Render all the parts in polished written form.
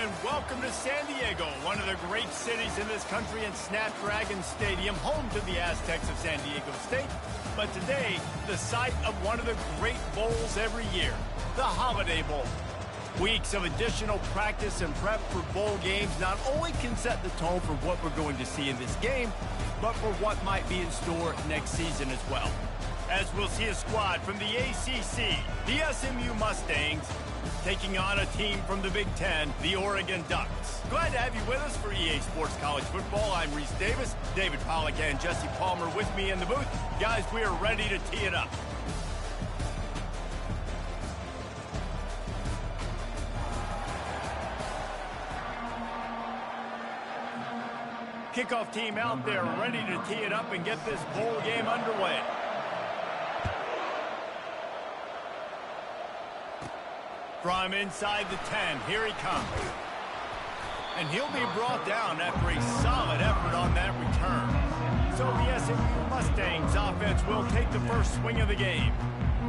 and welcome to San Diego, one of the great cities in this country, and Snapdragon Stadium, home to the Aztecs of San Diego State. But today, the site of one of the great bowls every year, the Holiday Bowl. Weeks of additional practice and prep for bowl games not only can set the tone for what we're going to see in this game, but for what might be in store next season as well. As we'll see a squad from the ACC, the SMU Mustangs, taking on a team from the Big Ten, the Oregon Ducks. Glad to have you with us for EA Sports College Football. I'm Reese Davis, David Pollack and Jesse Palmer with me in the booth. Guys, we are ready to tee it up. Kickoff team out there ready to tee it up and get this bowl game underway. From inside the 10, here he comes. And he'll be brought down after a solid effort on that return. So the SMU Mustangs offense will take the first swing of the game.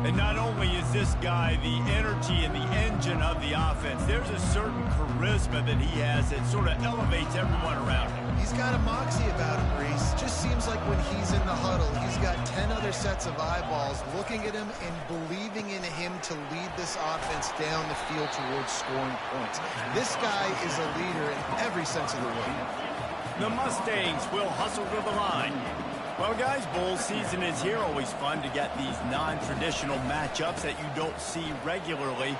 And not only is this guy the energy and the engine of the offense, there's a certain charisma that he has that sort of elevates everyone around him. He's got a moxie about him, Reese. Just seems like when he's in the huddle, he's got 10 other sets of eyeballs looking at him and believing in him to lead this offense down the field towards scoring points. This guy is a leader in every sense of the word. The Mustangs will hustle to the line. Well, guys, bowl season is here. Always fun to get these non-traditional matchups that you don't see regularly.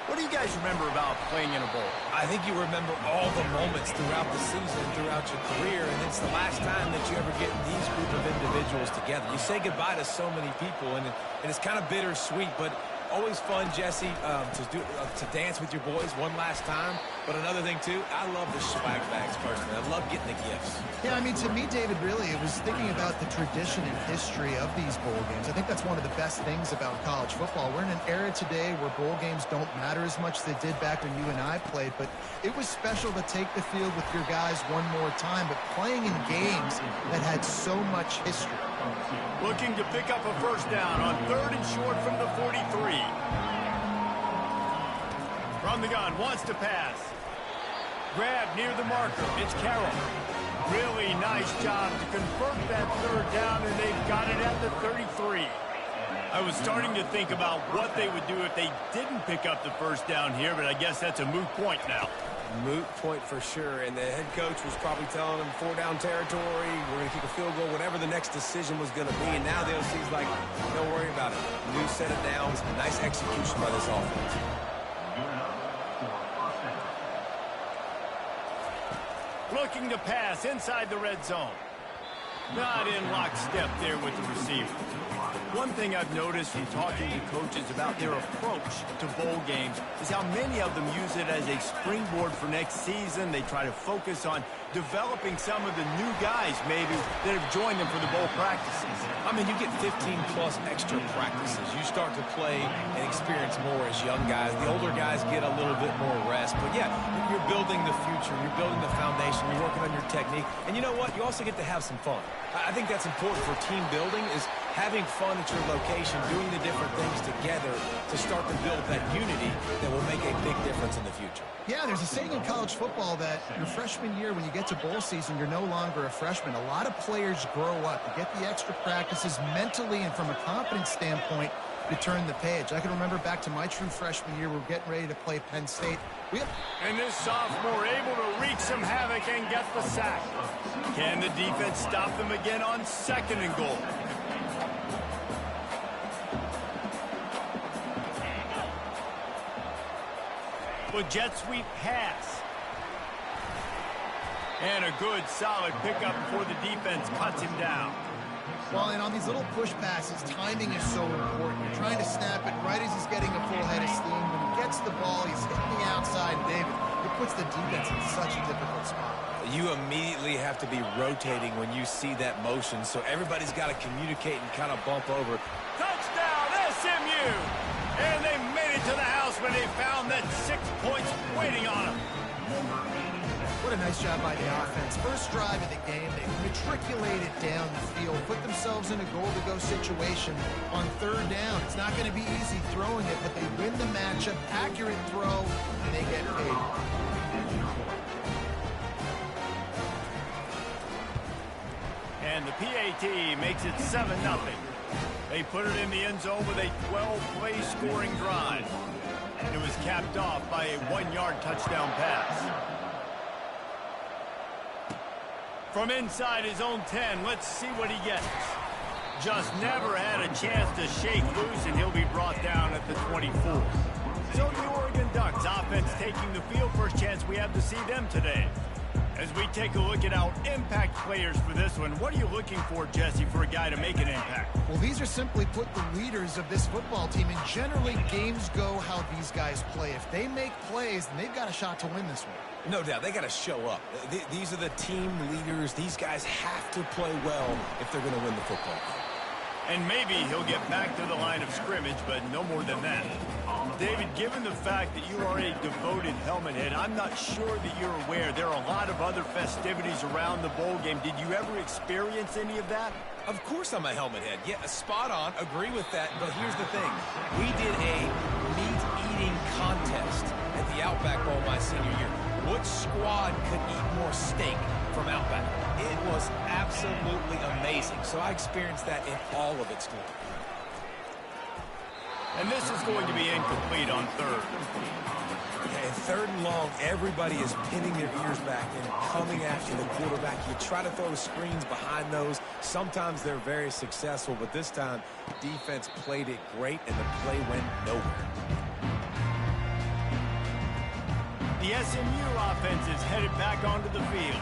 What do you guys remember about playing in a bowl? I think you remember all the moments throughout the season, throughout your career, and it's the last time that you ever get these group of individuals together. You say goodbye to so many people, and it's kind of bittersweet, but always fun, Jesse, to dance with your boys one last time. But another thing, too, I love the swag bags personally. I love getting the gifts. Yeah, I mean, to me, David, really, it was thinking about the tradition and history of these bowl games. I think that's one of the best things about college football. We're in an era today where bowl games don't matter as much as they did back when you and I played, but it was special to take the field with your guys one more time, but playing in games that had so much history. Looking to pick up a first down on 3rd and short from the 43. From the gun, wants to pass. Grab near the marker. It's Carroll. Really nice job to convert that 3rd down, and they've got it at the 33. I was starting to think about what they would do if they didn't pick up the first down here, but I guess that's a moot point now. Moot point for sure, and the head coach was probably telling them 4-down territory, we're going to kick a field goal, whatever the next decision was going to be, and now the OC's like, don't worry about it. New set of downs, nice execution by this offense. Looking to pass inside the red zone. Not in lockstep there with the receiver. One thing I've noticed from talking to coaches about their approach to bowl games is how many of them use it as a springboard for next season. They try to focus on developing some of the new guys maybe that have joined them for the bowl practices. I mean, you get 15-plus extra practices. You start to play and experience more as young guys. The older guys get a little bit more rest. But, yeah, you're building the future. You're building the foundation. You're working on your technique. And you know what? You also get to have some fun. I think that's important for team building is having fun at your location, doing the different things together to start to build that unity that will make a big difference in the future. Yeah, there's a saying in college football that your freshman year, when you get to bowl season, you're no longer a freshman. A lot of players grow up. You get the extra practices mentally and from a confidence standpoint, you turn the page. I can remember back to my true freshman year, we're getting ready to play Penn State. And this sophomore able to wreak some havoc and get the sack. Can the defense stop them again on 2nd and goal? With jet sweep pass. And a good solid pickup before the defense cuts him down. Well, and on these little push passes, timing is so important. You're trying to snap it right as he's getting a full head of steam. When he gets the ball, he's hitting the outside, David. It puts the defense in such a difficult spot. You immediately have to be rotating when you see that motion, so everybody's got to communicate and kind of bump over. Touchdown, SMU! And they made it to the house when they found that 6 points waiting on them. What nice job by the offense. First drive of the game, they matriculated down the field, put themselves in a goal-to-go situation on third down. It's not going to be easy throwing it, but they win the matchup, accurate throw, and they get paid. And the PAT makes it 7-0. They put it in the end zone with a 12-play scoring drive. It was capped off by a 1-yard touchdown pass. From inside his own 10, let's see what he gets. Just never had a chance to shake loose, and he'll be brought down at the 24. So the Oregon Ducks offense taking the field. First chance we have to see them today. As we take a look at our impact players for this one, what are you looking for, Jesse, for a guy to make an impact? Well, these are simply put the leaders of this football team, and generally games go how these guys play. If they make plays, then they've got a shot to win this one. No doubt. They got to show up. These are the team leaders. These guys have to play well if they're going to win the football game. And maybe he'll get back to the line of scrimmage, but no more than that. David, given the fact that you are a devoted helmet head, I'm not sure that you're aware there are a lot of other festivities around the bowl game. Did you ever experience any of that? Of course I'm a helmet head. Yeah, spot on. Agree with that. But here's the thing. We did a meat-eating contest at the Outback Bowl my senior year. Which squad could eat more steak from Outback? It was absolutely amazing. So I experienced that in all of its glory. And this is going to be incomplete on third. And third and long, everybody is pinning their ears back and coming after the quarterback. You try to throw screens behind those. Sometimes they're very successful, but this time, defense played it great, and the play went nowhere. The SMU offense is headed back onto the field.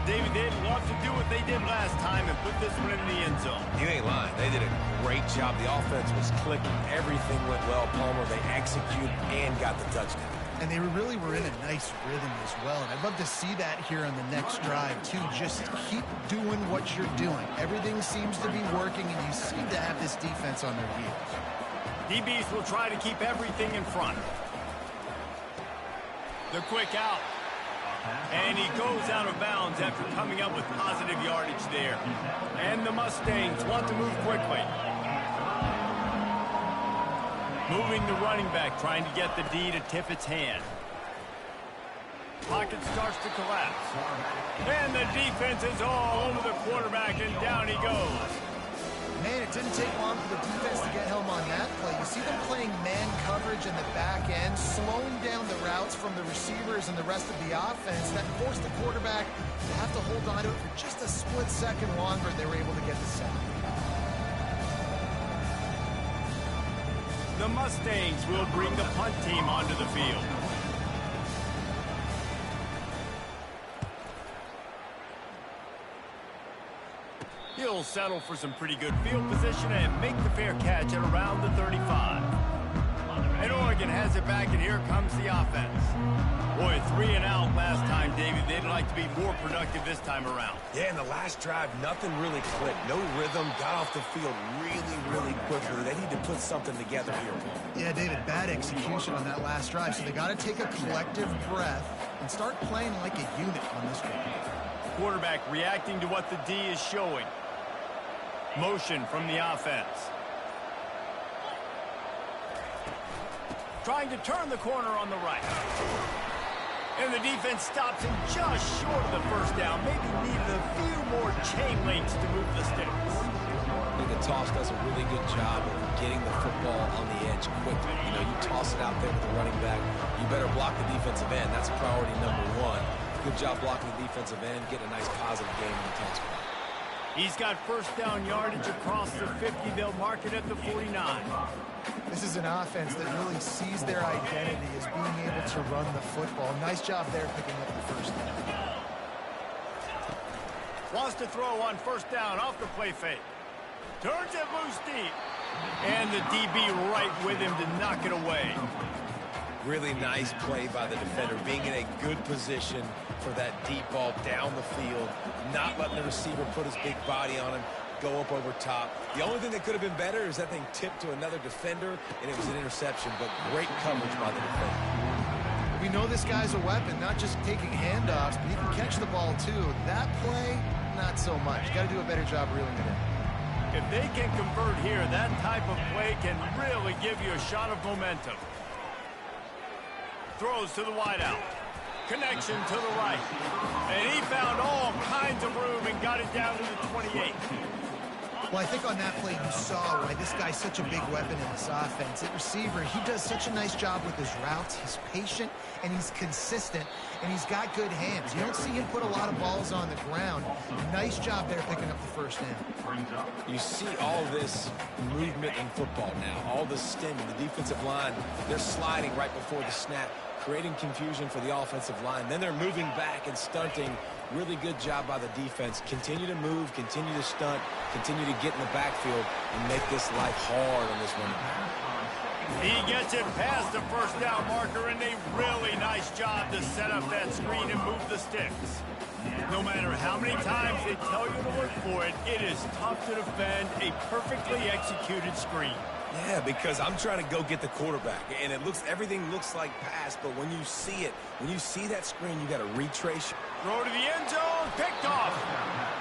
David, they'd love to do what they did last time and put this one in the end zone. You ain't lying. They did a great job. The offense was clicking. Everything went well, Palmer. They executed and got the touchdown. And they really were in a nice rhythm as well. And I'd love to see that here on the next drive, too. Just keep doing what you're doing. Everything seems to be working, and you seem to have this defense on their heels. DBs will try to keep everything in front. The quick out. And he goes out of bounds after coming up with positive yardage there. And the Mustangs want to move quickly. Moving the running back, trying to get the D to tip its hand. Pocket starts to collapse. And the defense is all over the quarterback, and down he goes. Man, it didn't take long for the defense to get home on that play. You see them playing man coverage in the back end, slowing down the routes from the receivers and the rest of the offense. That forced the quarterback to have to hold on to it for just a split second longer. They were able to get the sack. The Mustangs will bring the punt team onto the field. He'll settle for some pretty good field position and make the fair catch at around the 35. And Oregon has it back, and here comes the offense. Boy, 3 and out last time, David. They'd like to be more productive this time around. Yeah, in the last drive, nothing really clicked. No rhythm, got off the field really quickly. They need to put something together here, Paul. Yeah, David, bad execution on that last drive, so they got to take a collective breath and start playing like a unit on this one. Quarterback reacting to what the D is showing. Motion from the offense. Trying to turn the corner on the right. And the defense stops him just short of the first down. Maybe needed a few more chain links to move the sticks. I think the toss does a really good job of getting the football on the edge quickly. You know, you toss it out there to the running back, you better block the defensive end. That's priority number one. Good job blocking the defensive end, getting a nice positive game in the 10 spot. He's got first down yardage across the 50. They'll mark it at the 49. This is an offense that really sees their identity as being able to run the football. Nice job there picking up the first down. Wants to throw on first down off the play fake. Turns it loose deep. And the DB right with him to knock it away. Really nice play by the defender, being in a good position for that deep ball down the field, not letting the receiver put his big body on him, go up over top. The only thing that could have been better is that thing tipped to another defender, and it was an interception, but great coverage by the defender. We know this guy's a weapon, not just taking handoffs, but he can catch the ball too. That play, not so much. Got to do a better job reeling it in. If they can convert here, that type of play can really give you a shot of momentum. Throws to the wideout. Connection to the right. And he found all kinds of room and got it down to the 28. Well, I think on that play you saw why this guy's such a big weapon in this offense. At receiver, he does such a nice job with his routes. He's patient, and he's consistent, and he's got good hands. You don't see him put a lot of balls on the ground. Nice job there picking up the first down. You see all this movement in football now, all the stemming. The defensive line, they're sliding right before the snap, creating confusion for the offensive line. Then they're moving back and stunting. Really good job by the defense. Continue to move, continue to stunt, continue to get in the backfield and make this life hard on this running back. He gets it past the first down marker, and a really nice job to set up that screen and move the sticks. No matter how many times they tell you to look for it, it is tough to defend a perfectly executed screen. Yeah, because I'm trying to go get the quarterback, and everything looks like pass, but when you see it, when you see that screen, you got to retrace. Throw to the end zone, picked off.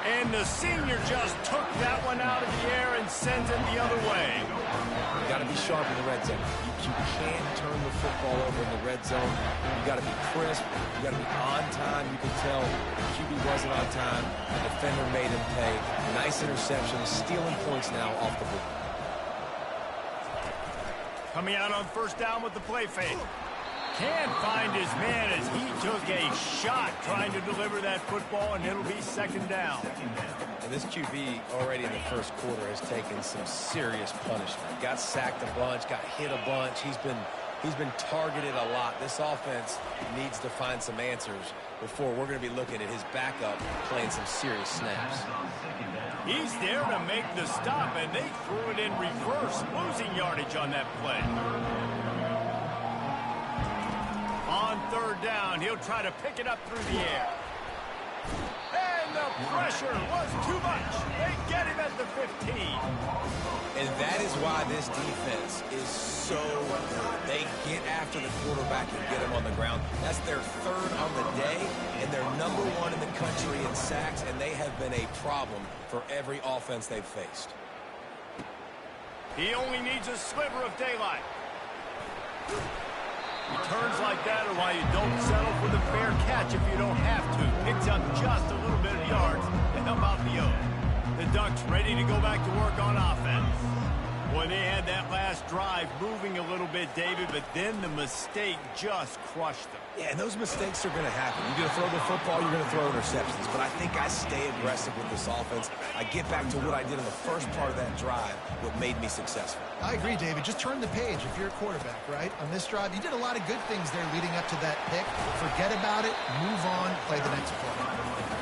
And the senior just took that one out of the air and sends it the other way. You got to be sharp in the red zone. You can't turn the football over in the red zone. You got to be crisp. You got to be on time. You can tell the QB wasn't on time. The defender made him pay. Nice interception, stealing points now off the board. Coming out on first down with the play fake. Can't find his man as he took a shot trying to deliver that football, and it'll be second down. And this QB already in the first quarter has taken some serious punishment. Got sacked a bunch, got hit a bunch. He's been targeted a lot. This offense needs to find some answers before we're going to be looking at his backup playing some serious snaps. He's there to make the stop, and they threw it in reverse, losing yardage on that play. On third down, he'll try to pick it up through the air. And the pressure was too much. They get him at the 15. And that is why this defense is so good. They get after the quarterback and get him on the ground. That's their third on the day, and they're number one in the country in sacks, and they have been a problem for every offense they've faced. He only needs a sliver of daylight. Returns like that are why you don't settle for the fair catch if you don't have to. Picks up just a little bit of yards to help out the O. The Ducks ready to go back to work on offense. Boy, they had that last drive moving a little bit, David, but then the mistake just crushed them. Yeah, and those mistakes are going to happen. You're going to throw the football, you're going to throw interceptions. But I think I stay aggressive with this offense. I get back to what I did in the first part of that drive, what made me successful. I agree, David. Just turn the page if you're a quarterback, right? On this drive, you did a lot of good things there leading up to that pick. Forget about it, move on, play the next play.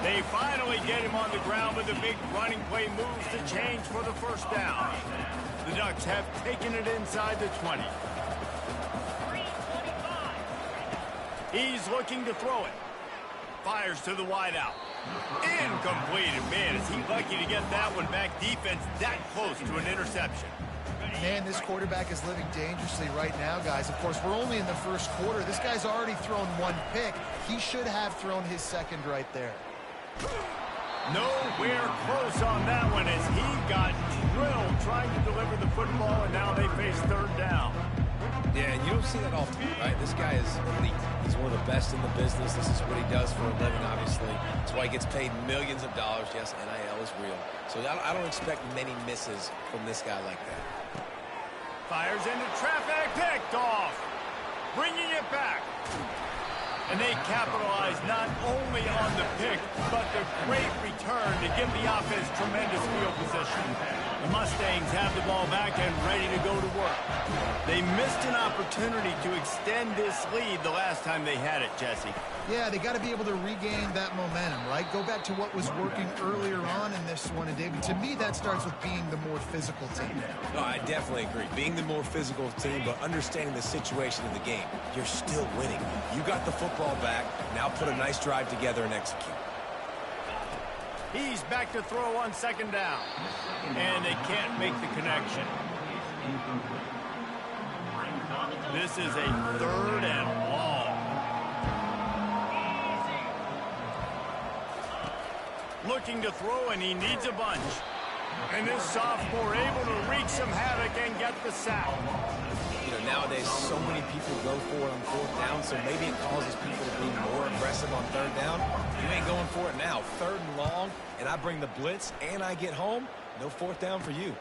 They finally get him on the ground with a big running play moves to change for the first down. The Ducks have taken it inside the 20. He's looking to throw it. Fires to the wideout. Incomplete. And man, is he lucky to get that one back. Defense that close to an interception. Man, this quarterback is living dangerously right now, guys. Of course, we're only in the first quarter. This guy's already thrown one pick. He should have thrown his second right there. Nowhere close on that one as he got drilled trying to deliver the football, and now they face third down. Yeah, and you don't see that often, right? This guy is elite. He's one of the best in the business. This is what he does for a living, obviously. That's why he gets paid millions of dollars. Yes, NIL is real. So I don't expect many misses from this guy like that. Fires into traffic, picked off. Bringing it back. And they capitalize not only on the pick, but the great return to give the offense tremendous field position. The Mustangs have the ball back and ready to go to work. They missed an opportunity to extend this lead the last time they had it, Jesse. Yeah, they got to be able to regain that momentum, right? Go back to what was working earlier on in this one. And, David, to me, that starts with being the more physical team. No, I definitely agree. Being the more physical team, but understanding the situation of the game. You're still winning. You got the football back. Now put a nice drive together and execute. He's back to throw on second down. And they can't make the connection. This is a third and long. Looking to throw, and he needs a bunch. And this sophomore able to wreak some havoc and get the sack. You know, nowadays so many people go for it on fourth down, so maybe it causes people to be more aggressive on third down. You ain't going for it now. Third and long, and I bring the blitz, and I get home. No fourth down for you.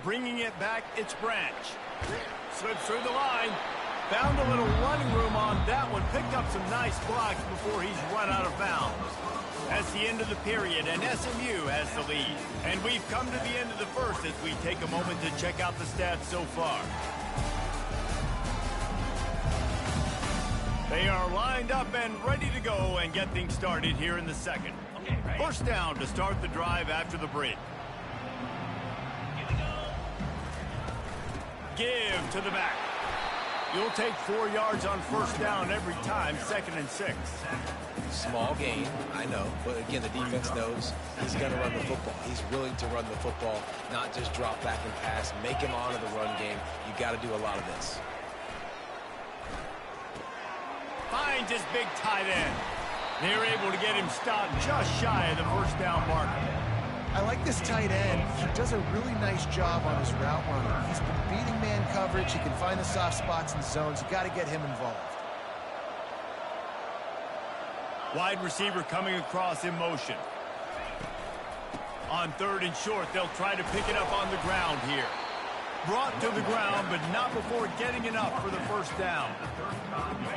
Bringing it back, it's Branch. Slips through the line. Found a little running room on that one. Picked up some nice blocks before he's run out of bounds. That's the end of the period, and SMU has the lead. And we've come to the end of the first as we take a moment to check out the stats so far. They are lined up and ready to go and get things started here in the second. First down to start the drive after the break. Give to the back. You'll take 4 yards on first down every time, 2nd and 6. Small gain, I know, but again, the defense knows he's going to run the football. He's willing to run the football, not just drop back and pass, make him honor the run game. You got to do a lot of this. Finds his big tight end. They're able to get him stopped just shy of the first down marker. I like this tight end. He does a really nice job on his route running. He's been beating man coverage. He can find the soft spots and zones. You got to get him involved. Wide receiver coming across in motion. On 3rd and short, they'll try to pick it up on the ground here. Brought to the ground, but not before getting enough for the first down.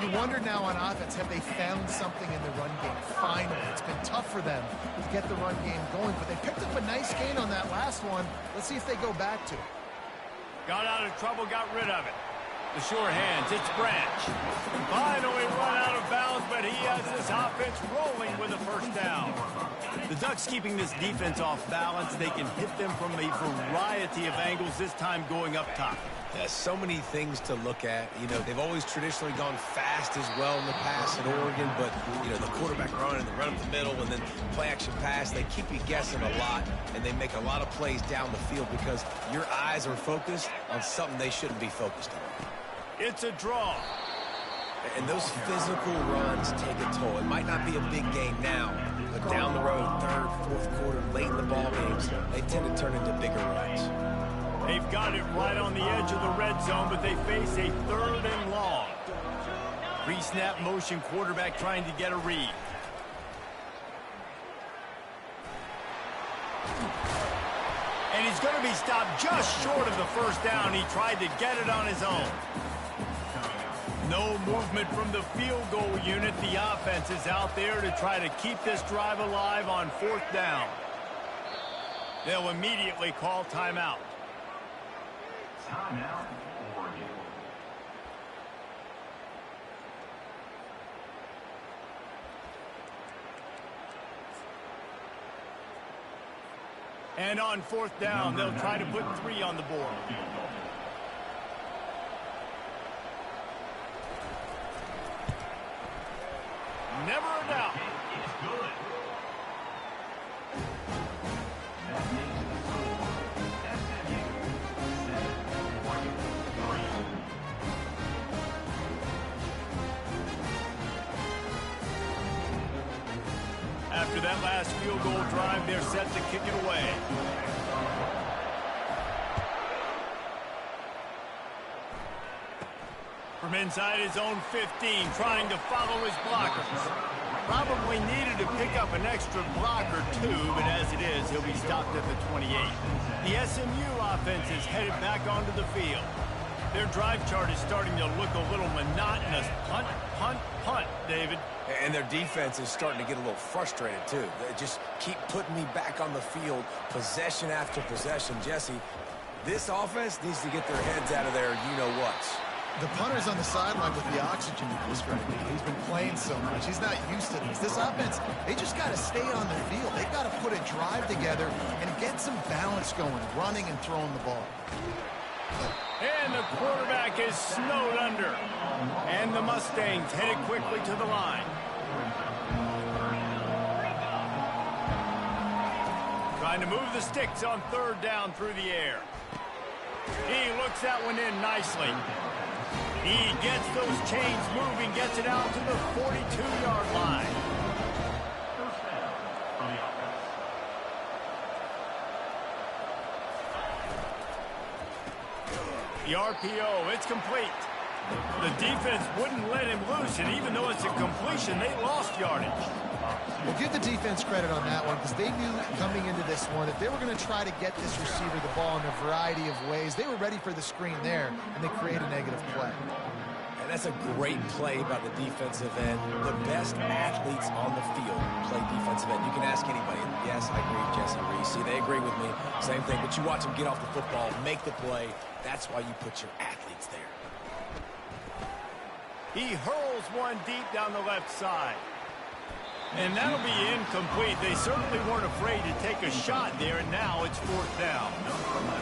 You wonder now on offense, have they found something in the run game? Finally, it's been tough for them to get the run game going, but they picked up a nice gain on that last one. Let's see if they go back to it. Got out of trouble, got rid of it. The sure hands, it's Branch. Finally run out of bounds, but he has this offense rolling with a first down. The Ducks keeping this defense off balance. They can hit them from a variety of angles, this time going up top. Yeah, so many things to look at. You know, they've always traditionally gone fast as well in the past in Oregon, but, you know, the quarterback run and the run up the middle and then play action pass, they keep you guessing a lot, and they make a lot of plays down the field because your eyes are focused on something they shouldn't be focused on. It's a draw. And those physical runs take a toll. It might not be a big game now, but down the road, 3rd, 4th quarter, late in the ball games, they tend to turn into bigger runs. They've got it right on the edge of the red zone, but they face a 3rd and long. Pre-snap motion, quarterback trying to get a read. And he's going to be stopped just short of the first down. He tried to get it on his own. No movement from the field goal unit. The offense is out there to try to keep this drive alive on 4th down. They'll immediately call timeout. Timeout, Oregon. And on 4th down, they'll try to put 3 on the board. Never a doubt. After that last field goal drive, they're set to kick it away. From inside his own 15, trying to follow his blockers. Probably needed to pick up an extra block or 2, but as it is, he'll be stopped at the 28. The SMU offense is headed back onto the field. Their drive chart is starting to look a little monotonous. Punt, punt, punt, David. And their defense is starting to get a little frustrated, too. They just keep putting me back on the field, possession after possession. Jesse, this offense needs to get their heads out of their you-know-whats. The punter's on the sideline with the oxygen he's described. He's been playing so much. He's not used to this. This offense, they just got to stay on the field. They've got to put a drive together and get some balance going, running and throwing the ball. And the quarterback is snowed under. And the Mustangs headed quickly to the line. Trying to move the sticks on 3rd down through the air. He looks that one in nicely. He gets those chains moving, gets it out to the 42-yard line. The RPO, it's complete. The defense wouldn't let him loose, and even though it's a completion, they lost yardage. Well, give the defense credit on that one because they knew coming into this one that they were going to try to get this receiver the ball in a variety of ways. They were ready for the screen there, and they create a negative play. And that's a great play by the defensive end. The best athletes on the field play defensive end. You can ask anybody. And yes, I agree, Jesse Reese. See, they agree with me. Same thing. But you watch them get off the football, make the play. That's why you put your athletes there. He hurls one deep down the left side. And that'll be incomplete. They certainly weren't afraid to take a shot there, and now it's 4th down.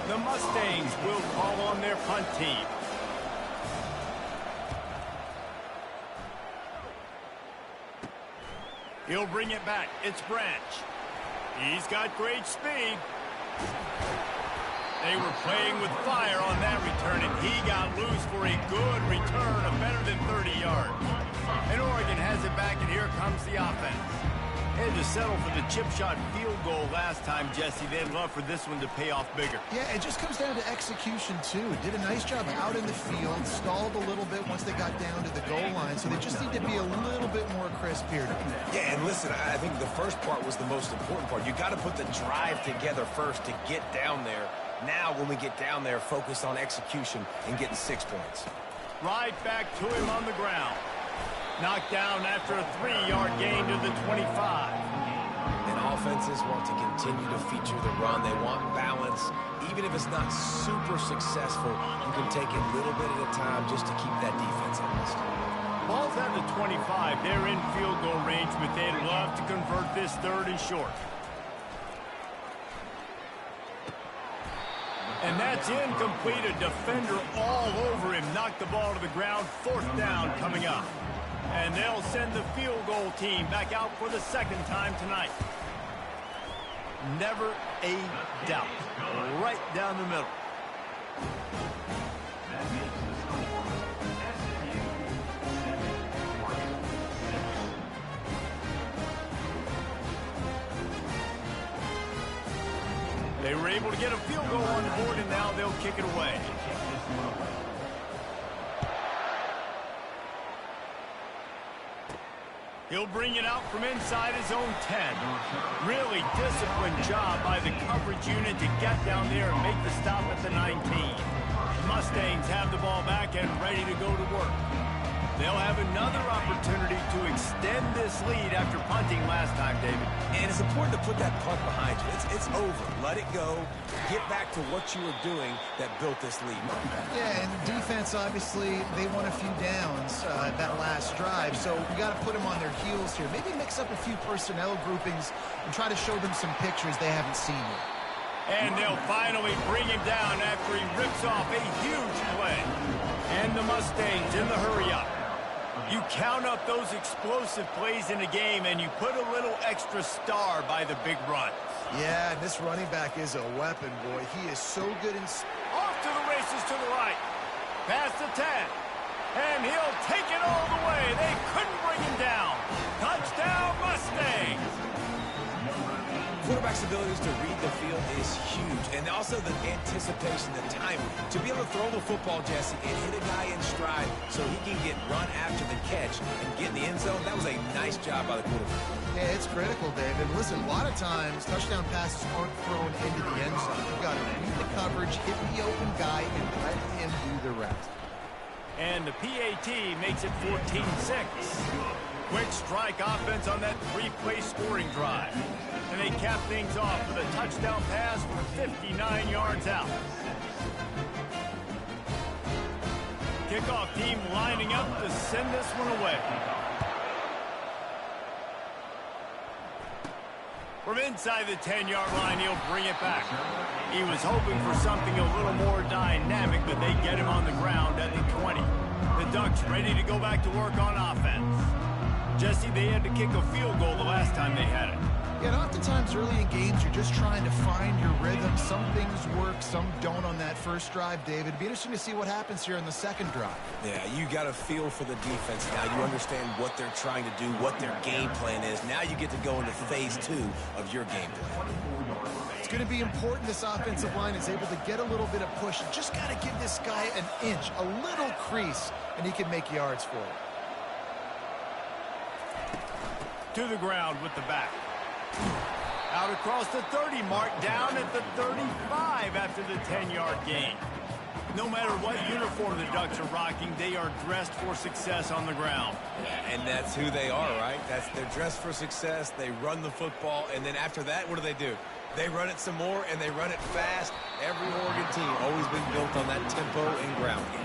The Mustangs will call on their punt team. He'll bring it back. It's Branch. He's got great speed. They were playing with fire on that return, and he got loose for a good return of better than 30 yards. And Oregon has it back, and here comes the offense. They had to settle for the chip shot field goal last time, Jesse. They'd love for this one to pay off bigger. Yeah, it just comes down to execution, too. Did a nice job out in the field, stalled a little bit once they got down to the goal line, so they just need to be a little bit more crisp here. Yeah, and listen, I think the first part was the most important part. You got to put the drive together first to get down there. Now, when we get down there, focus on execution and getting 6 points. Right back to him on the ground. Knocked down after a 3-yard gain to the 25. And offenses want to continue to feature the run. They want balance. Even if it's not super successful, you can take it a little bit at a time just to keep that defense honest. Ball's at the 25. They're in field goal range, but they'd love to convert this 3rd and short. And that's incomplete. A defender all over him. Knocked the ball to the ground. 4th down coming up. And they'll send the field goal team back out for the 2nd time tonight. Never a doubt. Right down the middle. They were able to get a field goal on the board, and now they'll kick it away. He'll bring it out from inside his own 10. Really disciplined job by the coverage unit to get down there and make the stop at the 19. The Mustangs have the ball back and ready to go to work. They'll have another opportunity to extend this lead after punting last time, David. And it's important to put that punt behind you. It's over. Let it go. Get back to what you were doing that built this lead. Yeah, and defense, obviously, they won a few downs that last drive, so we got to put them on their heels here. Maybe mix up a few personnel groupings and try to show them some pictures they haven't seen yet. And they'll finally bring him down after he rips off a huge play. And the Mustangs in the hurry-up. You count up those explosive plays in a game, and you put a little extra star by the big run. Yeah, and this running back is a weapon, boy. He is so good in... Off to the races to the right. Past the 10. And he'll take it all the way. They couldn't bring him down. Touchdown, Mustangs. Quarterback's abilities to read the field is huge. And also the anticipation, the timing. To be able to throw the football, Jesse, and hit a guy in stride so he can get run after the catch and get in the end zone, that was a nice job by the quarterback. Yeah, it's critical, David. Listen, a lot of times, touchdown passes aren't thrown into the end zone. You've got to read the coverage, hit the open guy, and let him do the rest. And the PAT makes it 14-6. Quick strike offense on that 3-play scoring drive. And they cap things off with a touchdown pass for 59 yards out. Kickoff team lining up to send this one away. From inside the 10-yard line, he'll bring it back. He was hoping for something a little more dynamic, but they get him on the ground at the 20. The Ducks ready to go back to work on offense. Jesse, they had to kick a field goal the last time they had it. Yeah, and oftentimes early in games, you're just trying to find your rhythm. Some things work, some don't on that first drive, David. It'd be interesting to see what happens here in the second drive. Yeah, you got a feel for the defense now. You understand what they're trying to do, what their game plan is. Now you get to go into phase 2 of your game plan. It's going to be important this offensive line is able to get a little bit of push. You just got to give this guy an inch, a little crease, and he can make yards for it. To the ground with the back. Out across the 30 mark, down at the 35 after the 10-yard gain. No matter what uniform the Ducks are rocking, they are dressed for success on the ground. Yeah, and that's who they are, right? They're dressed for success. They run the football, and then after that, what do? They run it some more, and they run it fast. Every Oregon team always been built on that tempo and ground game.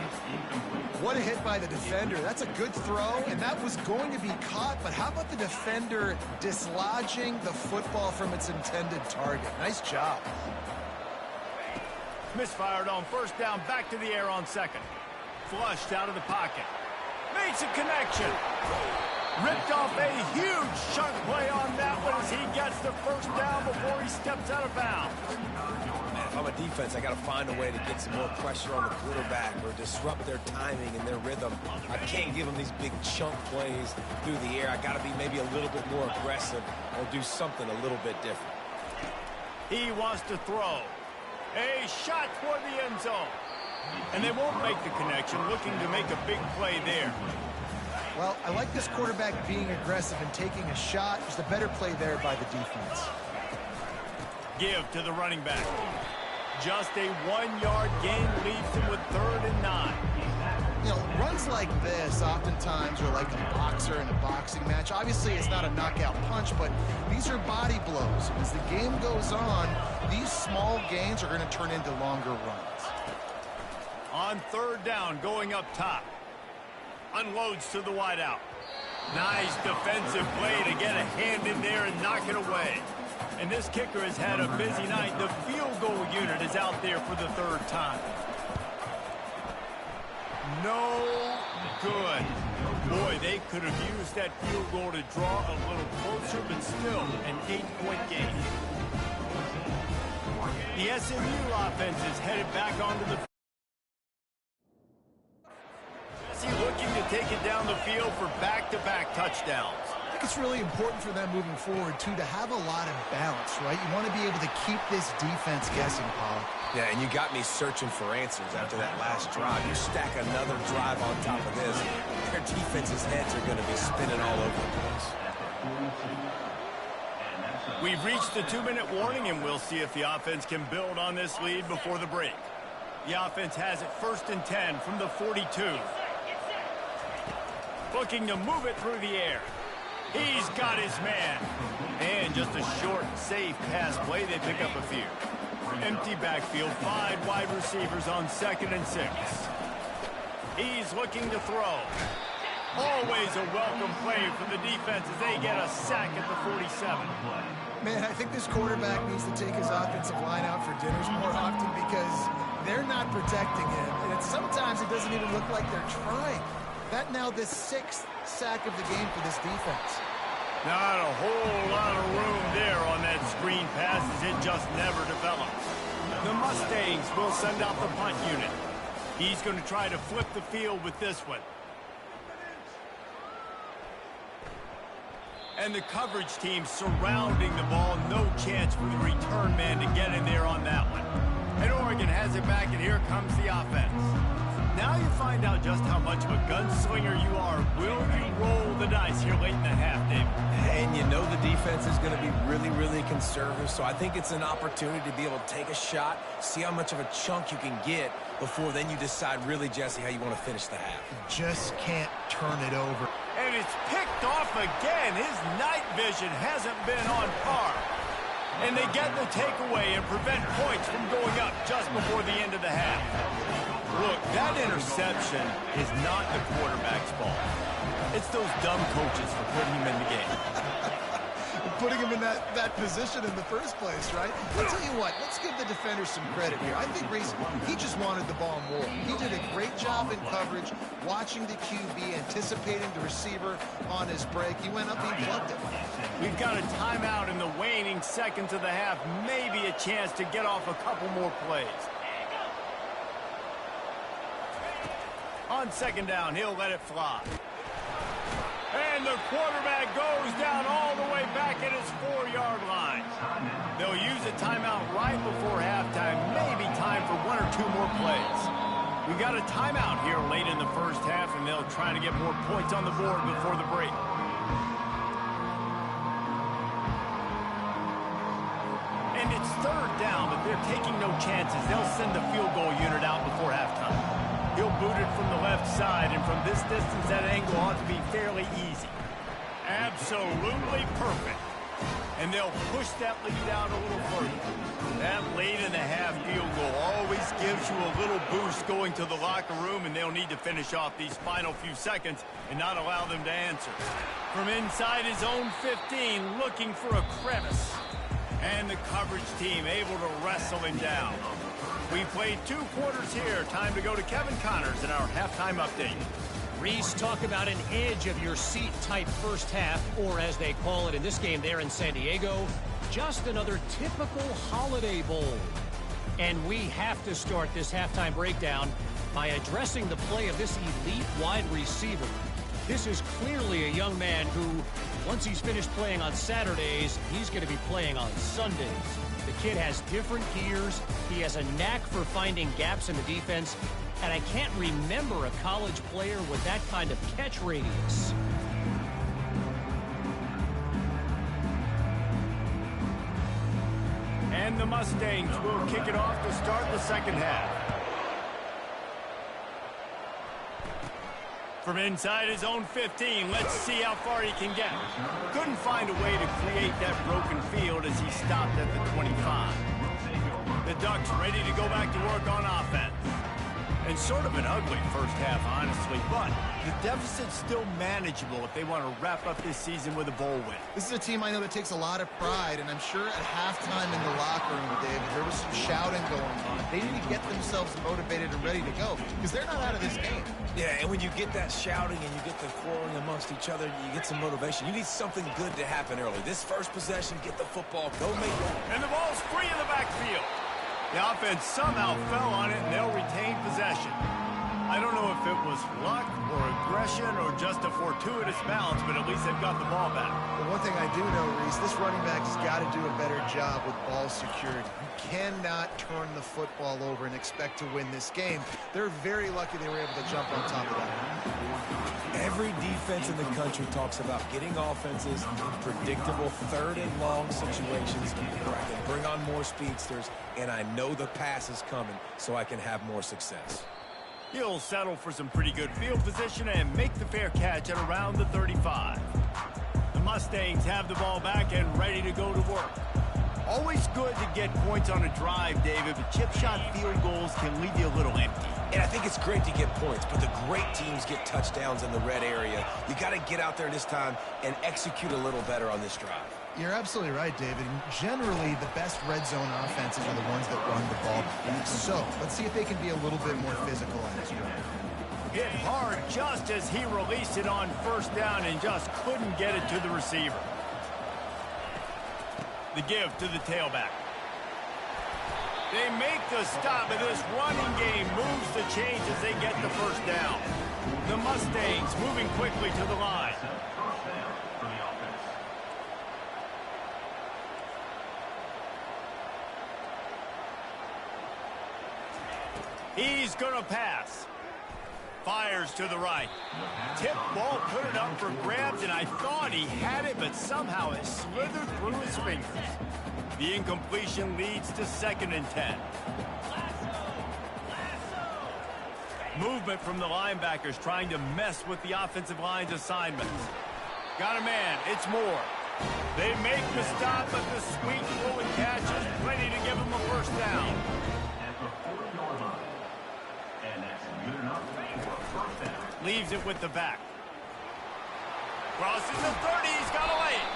What a hit by the defender. That's a good throw, and that was going to be caught, but how about the defender dislodging the football from its intended target? Nice job. Misfired on first down, back to the air on second. Flushed out of the pocket. Makes a connection. Ripped off a huge chunk play on that one as he gets the first down before he steps out of bounds. Man, if I'm a defense, I got to find a way to get some more pressure on the quarterback or disrupt their timing and their rhythm. I can't give them these big chunk plays through the air. I got to be maybe a little bit more aggressive or do something a little bit different. He wants to throw. A shot toward the end zone. And they won't make the connection, looking to make a big play there. Well, I like this quarterback being aggressive and taking a shot. Just a better play there by the defense. Give to the running back. Just a 1-yard gain leaves him with 3rd and 9. You know, runs like this oftentimes are like a boxer in a boxing match. Obviously, it's not a knockout punch, but these are body blows. As the game goes on, these small gains are going to turn into longer runs. On 3rd down, going up top. Unloads to the wideout. Nice defensive play to get a hand in there and knock it away. And this kicker has had a busy night. The field goal unit is out there for the 3rd time. No good. Boy, they could have used that field goal to draw a little closer, but still an 8-point gain. The SMU offense is headed back onto the field. Looking to take it down the field for back-to-back touchdowns. I think it's really important for them moving forward, too, to have a lot of balance, right? You want to be able to keep this defense guessing, Paul. Yeah, and you got me searching for answers after that last drive. You stack another drive on top of this, their defense's heads are going to be spinning all over the place. We've reached the 2-minute warning, and we'll see if the offense can build on this lead before the break. The offense has it 1st and 10 from the 42. Looking to move it through the air. He's got his man. And just a short, safe pass play. They pick up a few. Empty backfield, 5 wide receivers on 2nd and 6. He's looking to throw. Always a welcome play for the defense as they get a sack at the 47. Man, I think this quarterback needs to take his offensive line out for dinners more often because they're not protecting him. And sometimes it doesn't even look like they're trying. That now the 6th sack of the game for this defense. Not a whole lot of room there on that screen pass as it just never develops. The Mustangs will send out the punt unit. He's going to try to flip the field with this one. And the coverage team surrounding the ball. No chance for the return man to get in there on that one. And Oregon has it back, and here comes the offense. Now you find out just how much of a gunslinger you are. Will you roll the dice here late in the half, David? And you know the defense is going to be really, really conservative, so I think it's an opportunity to be able to take a shot, see how much of a chunk you can get before then you decide really, Jesse, how you want to finish the half. Just can't turn it over. And it's picked off again. His night vision hasn't been on par. And they get the takeaway and prevent points from going up just before the end of the half. Look, that interception is not the quarterback's fault. It's those dumb coaches for putting him in the game. Putting him in that position in the first place, right? I'll tell you what, let's give the defender some credit here. I think Reese, he just wanted the ball more. He did a great job in coverage, watching the QB, anticipating the receiver on his break. He went up and he plugged it. We've got a timeout in the waning seconds of the half. Maybe a chance to get off a couple more plays. On 2nd down, he'll let it fly. And the quarterback goes down all the way back at his 4-yard line. They'll use a timeout right before halftime, maybe time for 1 or 2 more plays. We got a timeout here late in the first half, and they'll try to get more points on the board before the break. And it's 3rd down, but they're taking no chances. They'll send the field goal unit out before halftime. He'll boot it from the left side, and from this distance, that angle ought to be fairly easy. Absolutely perfect. And they'll push that lead out a little further. That late-in-the-half field goal always gives you a little boost going to the locker room, and they'll need to finish off these final few seconds and not allow them to answer. From inside his own 15, looking for a crevice. And the coverage team able to wrestle him down. We played 2 quarters here. Time to go to Kevin Connors in our halftime update. Reese, talk about an edge-of-your-seat type first half, or as they call it in this game there in San Diego, just another typical Holiday Bowl. And we have to start this halftime breakdown by addressing the play of this elite wide receiver. This is clearly a young man who, once he's finished playing on Saturdays, he's going to be playing on Sundays. The kid has different gears. He has a knack for finding gaps in the defense. And I can't remember a college player with that kind of catch radius. And the Mustangs will kick it off to start the second half. From inside his own 15, let's see how far he can get. Couldn't find a way to create that broken field as he stopped at the 25. The Ducks ready to go back to work on offense. And sort of an ugly first half, honestly, but the deficit's still manageable if they want to wrap up this season with a bowl win. This is a team I know that takes a lot of pride, and I'm sure at halftime in the locker room, David, there was some shouting going on. They need to get themselves motivated and ready to go, because they're not out of this game. Yeah, and when you get that shouting and you get the quarreling amongst each other, you get some motivation. You need something good to happen early. This first possession, get the football, go make that. And the ball's free in the backfield. The offense somehow fell on it, and they'll retain possession. I don't know if it was luck or aggression or just a fortuitous bounce, but at least they've got the ball back. The one thing I do know, Reese, this running back has got to do a better job with ball security. You cannot turn the football over and expect to win this game. They're very lucky they were able to jump on top of that. Every defense in the country talks about getting offenses in predictable 3rd and long situations where I can bring on more speedsters, and I know the pass is coming so I can have more success. He'll settle for some pretty good field position and make the fair catch at around the 35. The Mustangs have the ball back and ready to go to work. Always good to get points on a drive, David, but chip shot field goals can leave you a little empty. And I think it's great to get points, but the great teams get touchdowns in the red area. You got to get out there this time and execute a little better on this drive. You're absolutely right, David. Generally, the best red zone offenses are the ones that run the ball best. So, let's see if they can be a little bit more physical on this drive. Hit hard just as he released it on first down and just couldn't get it to the receiver. The give to the tailback. They make the stop, and this running game moves the chains as they get the first down. The Mustangs moving quickly to the line. He's going to pass. Fires to the right. Tip ball, put it up for grabs, and I thought he had it, but somehow it slithered through his fingers. The incompletion leads to 2nd and 10. Movement from the linebackers trying to mess with the offensive line's assignments. Got a man. It's Moore. They make the stop, but the sweet rolling catch is plenty to give him a first down. Leaves it with the back. Crosses the 30. He's got a lane.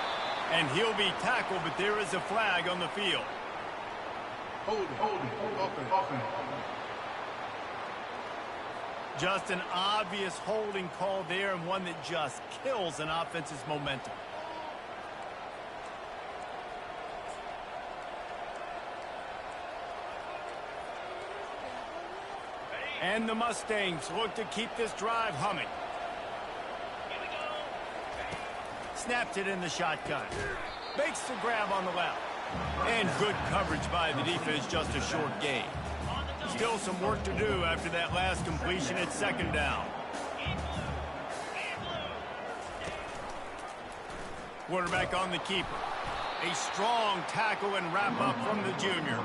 And he'll be tackled, but there is a flag on the field. Hold it. Open. Just an obvious holding call there, and one that just kills an offense's momentum. And the Mustangs look to keep this drive humming. snaps it in the shotgun. Makes the grab on the left. And good coverage by the defense, just a short gain. Still some work to do after that last completion at second down. Quarterback on the keeper. A strong tackle and wrap-up from the junior.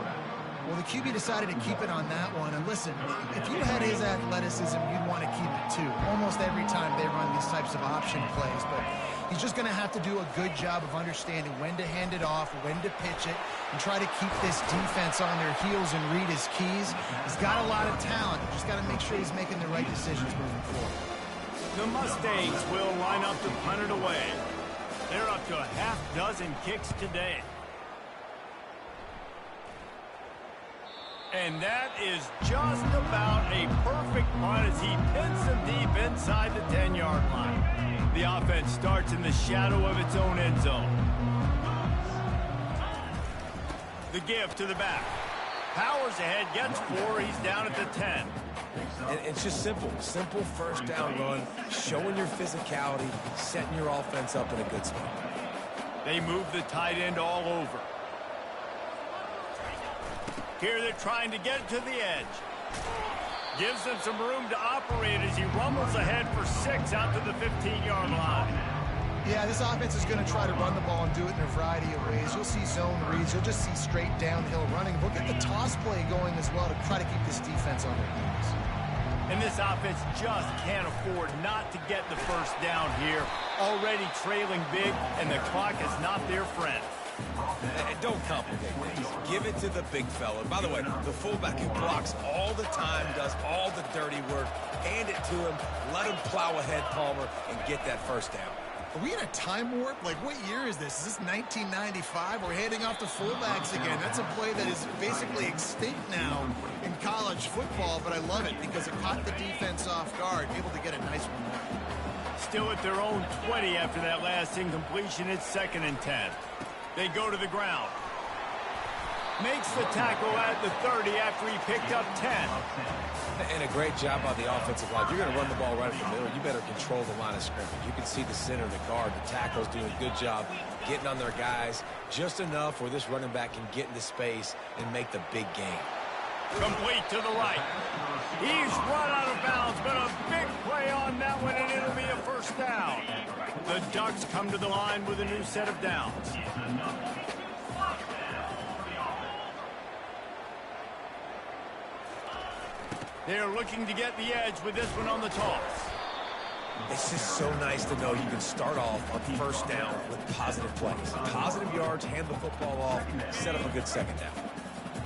Well, the QB decided to keep it on that one. And listen, if you had his athleticism, you'd want to keep it too. Almost every time they run these types of option plays. But he's just going to have to do a good job of understanding when to hand it off, when to pitch it, and try to keep this defense on their heels and read his keys. He's got a lot of talent. Just got to make sure he's making the right decisions moving forward. The Mustangs will line up to punt it away. They're up to a half dozen kicks today. And that is just about a perfect punt as he pins them deep inside the 10-yard line. The offense starts in the shadow of its own end zone. The give to the back. Powers ahead, gets 4. He's down at the 10. And it's just simple first down run, showing your physicality, setting your offense up in a good spot. They move the tight end all over. Here they're trying to get it to the edge. Gives them some room to operate as he rumbles ahead for 6 out to the 15-yard line. Yeah, this offense is going to try to run the ball and do it in a variety of ways. You'll see zone reads. You'll just see straight downhill running. We'll get the toss play going as well to try to keep this defense on their heels. And this offense just can't afford not to get the first down here. Already trailing big, and the clock is not their friend. Don't complicate things. Give it to the big fella. By the way, the fullback who blocks all the time, does all the dirty work. Hand it to him. Let him plow ahead, Palmer, and get that first down. Are we in a time warp? Like, what year is this? Is this 1995? We're handing off to fullbacks again. That's a play that is basically extinct now in college football, but I love it because it caught the defense off guard, able to get a nice one there. Still at their own 20 after that last incompletion. It's 2nd and 10. They go to the ground. Makes the tackle at the 30 after he picked up 10. And a great job by the offensive line. You're going to run the ball right up the middle. You better control the line of scrimmage. You can see the center, the guard, the tackle's doing a good job getting on their guys just enough where this running back can get into space and make the big gain. Complete to the right. He's run out of bounds, but a big play on that one, and it'll be a first down. The Ducks come to the line with a new set of downs. They're looking to get the edge with this one on the toss. It's just so nice to know you can start off on first down with positive plays. Positive yards, hand the football off, set up a good second down.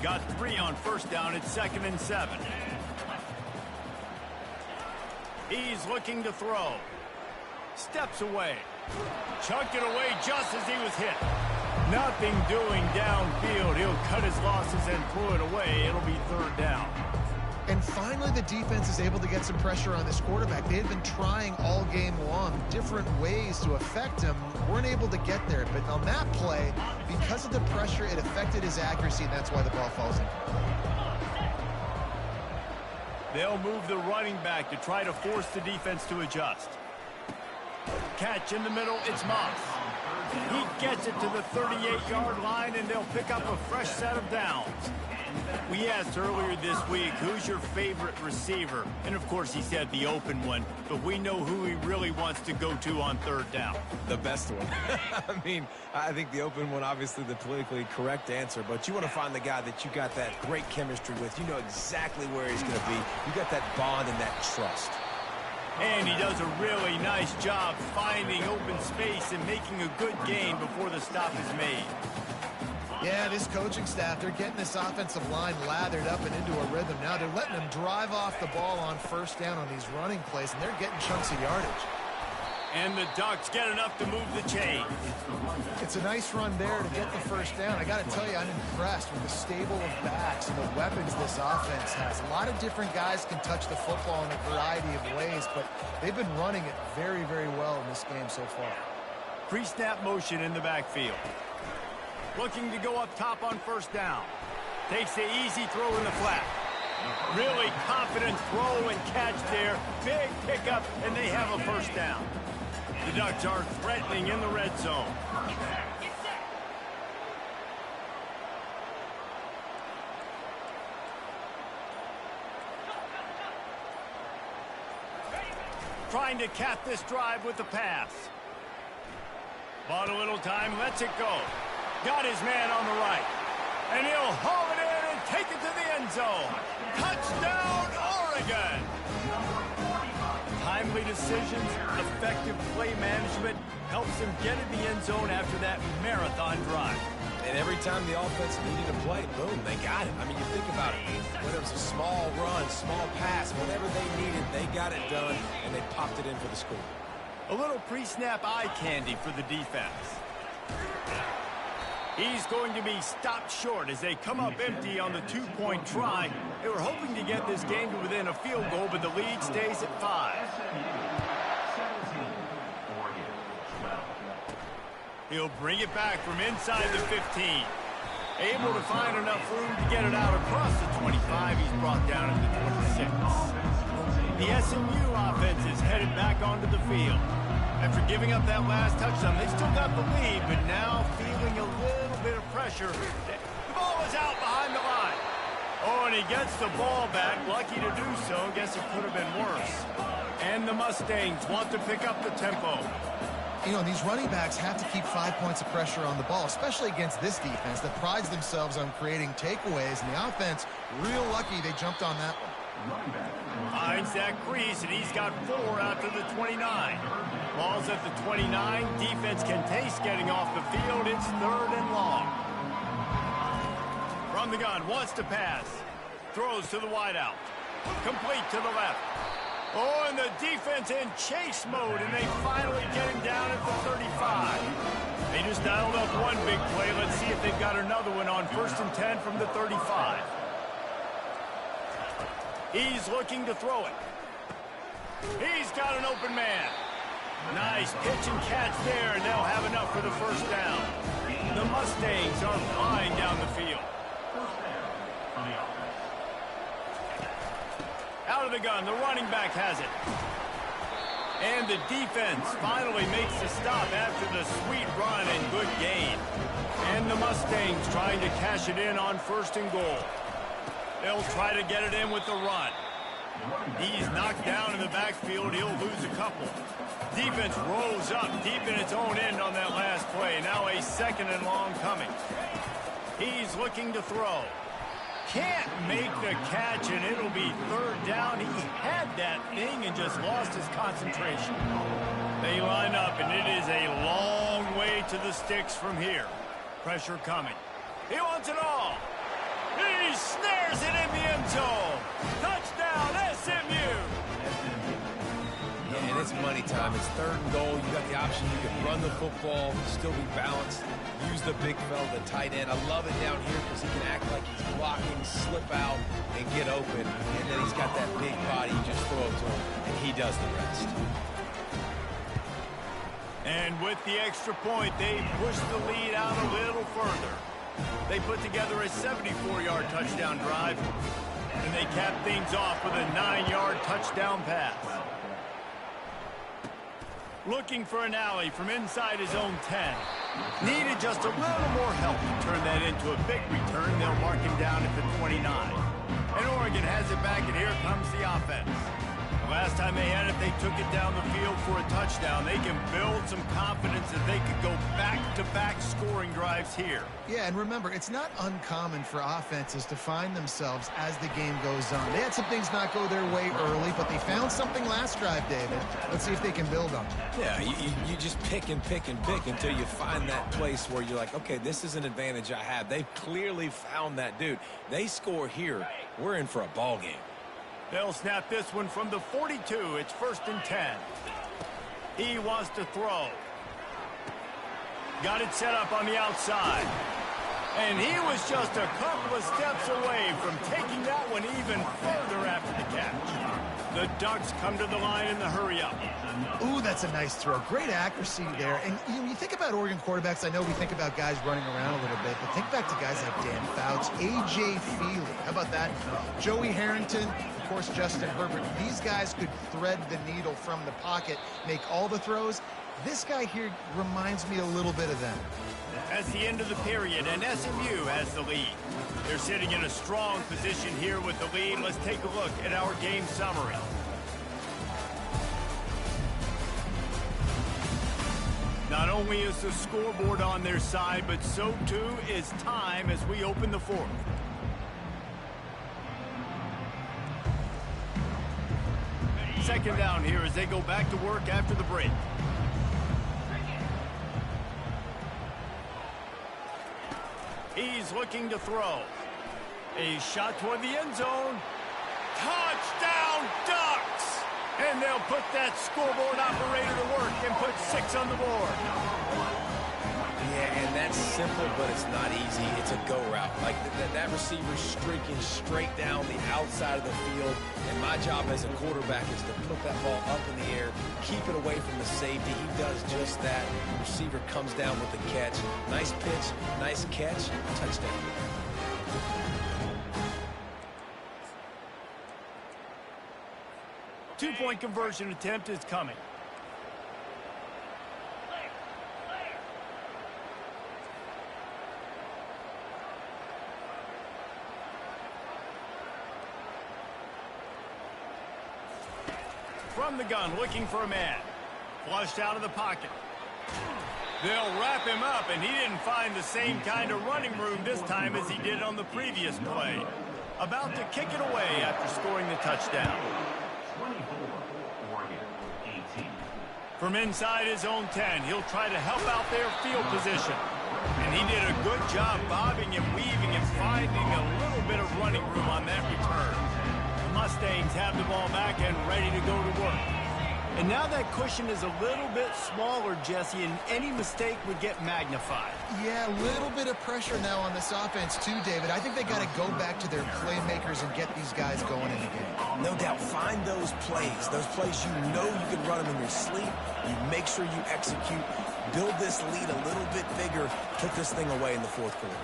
Got 3 on first down. It's 2nd and 7. He's looking to throw. Steps away. Chucked it away just as he was hit. Nothing doing downfield. He'll cut his losses and throw it away. It'll be 3rd down. And finally, the defense is able to get some pressure on this quarterback. They had been trying all game long different ways to affect him. Weren't able to get there. But on that play, because of the pressure, it affected his accuracy, and that's why the ball falls in. They'll move the running back to try to force the defense to adjust. Catch in the middle. It's Moss. He gets it to the 38-yard line, and they'll pick up a fresh set of downs. We asked earlier this week, who's your favorite receiver? And, of course, he said the open one, but we know who he really wants to go to on 3rd down. The best one. I mean, I think the open one, obviously the politically correct answer, but you want to find the guy that you got that great chemistry with. You know exactly where he's going to be. You got that bond and that trust. And he does a really nice job finding open space and making a good gain before the stop is made. Yeah, this coaching staff, they're getting this offensive line lathered up and into a rhythm. Now they're letting them drive off the ball on first down on these running plays, and they're getting chunks of yardage. And the Ducks get enough to move the chain. It's a nice run there to get the first down. I got to tell you, I'm impressed with the stable of backs and the weapons this offense has. A lot of different guys can touch the football in a variety of ways, but they've been running it very, very well in this game so far. Pre-snap motion in the backfield. Looking to go up top on first down. Takes the easy throw in the flat. Really confident throw and catch there. Big pickup, and they have a first down. The Ducks are threatening in the red zone. Trying to cap this drive with the pass. Bought a little time, lets it go. Got his man on the right. And he'll haul it in and take it to the end zone. Touchdown, Oregon! Timely decisions, effective play management helps him get in the end zone after that marathon drive. And every time the offense needed a play, boom, they got it. I mean, you think about it. Whether it was a small run, small pass, whatever they needed, they got it done, and they popped it in for the score. A little pre-snap eye candy for the defense. He's going to be stopped short as they come up empty on the two-point try. They were hoping to get this game to within a field goal, but the lead stays at 5. He'll bring it back from inside the 15. Able to find enough room to get it out across the 25. He's brought down at the 26. The SMU offense is headed back onto the field. After giving up that last touchdown, they still got the lead, but now feeling a little bit of pressure. The ball is out behind the line. Oh, and he gets the ball back. Lucky to do so. Guess it could have been worse. And the Mustangs want to pick up the tempo. You know, these running backs have to keep 5 points of pressure on the ball, especially against this defense that prides themselves on creating takeaways. And the offense, real lucky they jumped on that one. Finds that crease, and he's got 4 out to the 29. Ball's at the 29. Defense can taste getting off the field. It's 3rd and long. From the gun, wants to pass. Throws to the wideout. Complete to the left. Oh, and the defense in chase mode, and they finally get him down at the 35. They just dialed up one big play. Let's see if they've got another one on 1st and 10 from the 35. He's looking to throw it. He's got an open man. Nice pitch and catch there, and they'll have enough for the 1st down. The Mustangs are flying down the field. Out of the gun, the running back has it. And the defense finally makes the stop after the sweet run and good gain. And the Mustangs trying to cash it in on 1st and goal. They'll try to get it in with the run. He's knocked down in the backfield. He'll lose a couple. Defense rolls up deep in its own end on that last play. Now a 2nd and long coming. He's looking to throw. Can't make the catch, and it'll be 3rd down. He had that thing and just lost his concentration. They line up, and it is a long way to the sticks from here. Pressure coming. He wants it all. He snares it in the end zone. Touchdown, SMU. Yeah, and it's money time. It's 3rd and goal. You got the option. You can run the football, still be balanced. Use the big fella, the tight end. I love it down here because he can act like he's blocking, slip out, and get open. And then he's got that big body. You just throw it to him, and he does the rest. And with the extra point, they push the lead out a little further. They put together a 74-yard touchdown drive, and they cap things off with a 9-yard touchdown pass. Looking for an alley from inside his own 10. Needed just a little more help to turn that into a big return. They'll mark him down at the 29. And Oregon has it back, and here comes the offense. Last time they had it, they took it down the field for a touchdown. They can build some confidence that they could go back-to-back scoring drives here. Yeah, and remember, it's not uncommon for offenses to find themselves as the game goes on. They had some things not go their way early, but they found something last drive, David. Let's see if they can build on it. Yeah, you just pick and pick and pick until you find that place where you're like, okay, this is an advantage I have. They've clearly found that, dude. They score here, we're in for a ball game. They'll snap this one from the 42. It's 1st and 10. He wants to throw. Got it set up on the outside. And he was just a couple of steps away from taking that one even further after the catch. The Ducks come to the line in the hurry-up. Ooh, that's a nice throw. Great accuracy there. And you think about Oregon quarterbacks, I know we think about guys running around a little bit, but think back to guys like Dan Fouts, A.J. Feely. How about that? Joey Harrington, of course, Justin Herbert. These guys could thread the needle from the pocket, make all the throws. This guy here reminds me a little bit of them. That's the end of the period, and SMU has the lead. They're sitting in a strong position here with the lead. Let's take a look at our game summary. Not only is the scoreboard on their side, but so too is time as we open the fourth. Second down here as they go back to work after the break. He's looking to throw. A shot toward the end zone. Touchdown, Ducks! And they'll put that scoreboard operator to work and put 6 on the board. Yeah, and that's simple, but it's not easy. It's a go route. Like that receiver's streaking straight down the outside of the field, and my job as a quarterback is to put that ball up in the air, keep it away from the safety. He does just that. The receiver comes down with the catch. Nice pitch, nice catch, touchdown. Two-point conversion attempt is coming. From the gun, looking for a man. Flushed out of the pocket. They'll wrap him up, and he didn't find the same kind of running room this time as he did on the previous play. About to kick it away after scoring the touchdown. From inside his own 10, he'll try to help out their field position. And he did a good job bobbing and weaving and finding a little bit of running room on that return. The Mustangs have the ball back and ready to go to work. And now that cushion is a little bit smaller, Jesse, and any mistake would get magnified. Yeah, a little bit of pressure now on this offense too, David. I think they got to go back to their playmakers and get these guys going in the game. No doubt. Find those plays you know you can run them in your sleep. You make sure you execute. Build this lead a little bit bigger. Put this thing away in the fourth quarter.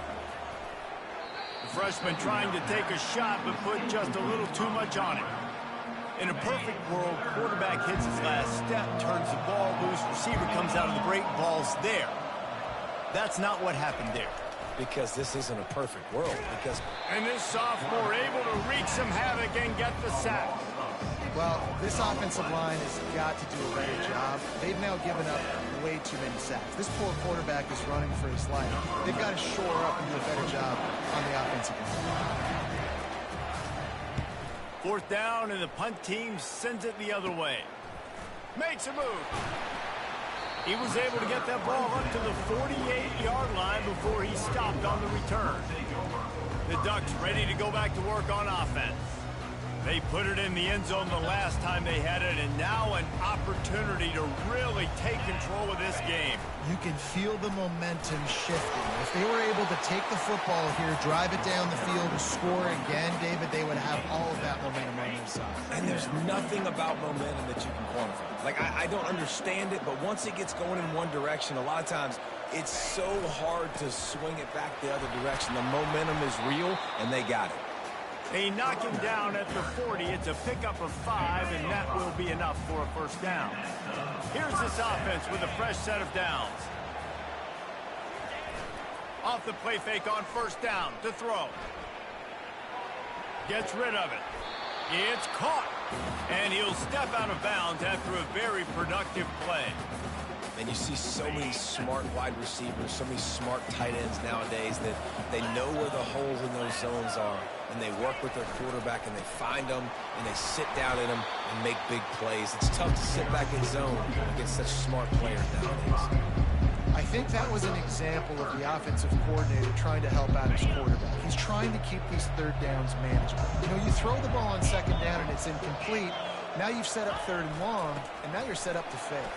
The freshman trying to take a shot, but put just a little too much on it. In a perfect world, quarterback hits his last step, turns the ball loose, receiver comes out of the break, ball's there. That's not what happened there. Because this isn't a perfect world. And this sophomore able to wreak some havoc and get the sack. Well, this offensive line has got to do a better job. They've now given up way too many sacks. This poor quarterback is running for his life. They've got to shore up and do a better job on the offensive line. Fourth down, and the punt team sends it the other way. Makes a move. He was able to get that ball up to the 48-yard line before he stopped on the return. The Ducks ready to go back to work on offense. They put it in the end zone the last time they had it, and now an opportunity to really take control of this game. You can feel the momentum shifting. If they were able to take the football here, drive it down the field, and score again, David, they would have all of that momentum on their side. And there's nothing about momentum that you can quantify. Like, I don't understand it, but once it gets going in one direction, a lot of times it's so hard to swing it back the other direction. The momentum is real, and they got it. They knock him down at the 40. It's a pickup of 5, and that will be enough for a first down. Here's this offense with a fresh set of downs. Off the play fake on first down to throw. Gets rid of it. It's caught. And he'll step out of bounds after a very productive play. And you see so many smart wide receivers, so many smart tight ends nowadays that they know where the holes in those zones are, and they work with their quarterback, and they find them, and they sit down in them and make big plays. It's tough to sit back in zone against such smart players nowadays. I think that was an example of the offensive coordinator trying to help out his quarterback. He's trying to keep these third downs manageable. You know, you throw the ball on second down and it's incomplete. Now you've set up third and long, and now you're set up to fail.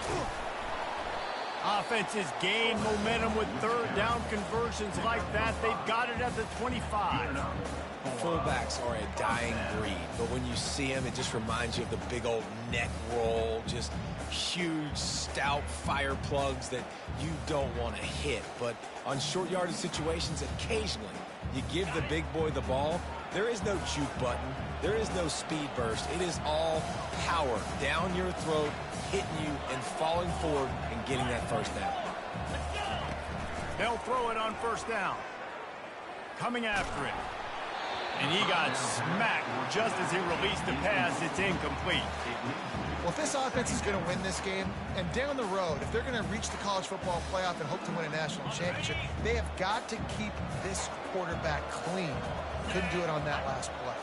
Offenses gain momentum with third down conversions like that. They've got it at the 25. Fullbacks are a dying breed, but when you see them, it just reminds you of the big old neck roll, just huge, stout fire plugs that you don't want to hit. But on short yardage situations, occasionally you give the big boy the ball, There is no juke button. There is no speed burst. It is all power down your throat, hitting you and falling forward and getting that first down. They'll throw it on first down. Coming after it. And he got smacked just as he released the pass. It's incomplete. Well, if this offense is going to win this game, and down the road, if they're going to reach the college football playoff and hope to win a national championship, they have got to keep this quarterback clean. Couldn't do it on that last play.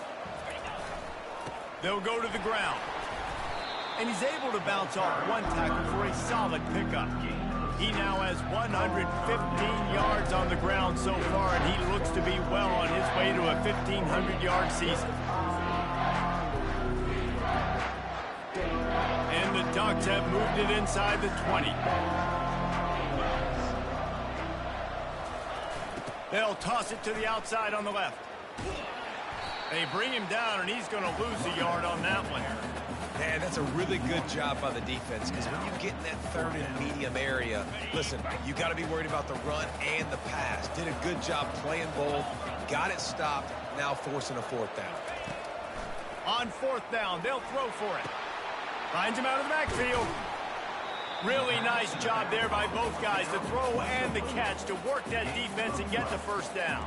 They'll go to the ground. And he's able to bounce off one tackle for a solid pickup. He now has 115 yards on the ground so far, and he looks to be well on his way to a 1,500-yard season. And the Ducks have moved it inside the 20. They'll toss it to the outside on the left. They bring him down, and he's going to lose a yard on that one. Man, that's a really good job by the defense, because when you get in that third and medium area, listen, you got to be worried about the run and the pass. Did a good job playing both, got it stopped, now forcing a fourth down. On fourth down, they'll throw for it. Finds him out of the backfield. Really nice job there by both guys, the throw and the catch, to work that defense and get the first down.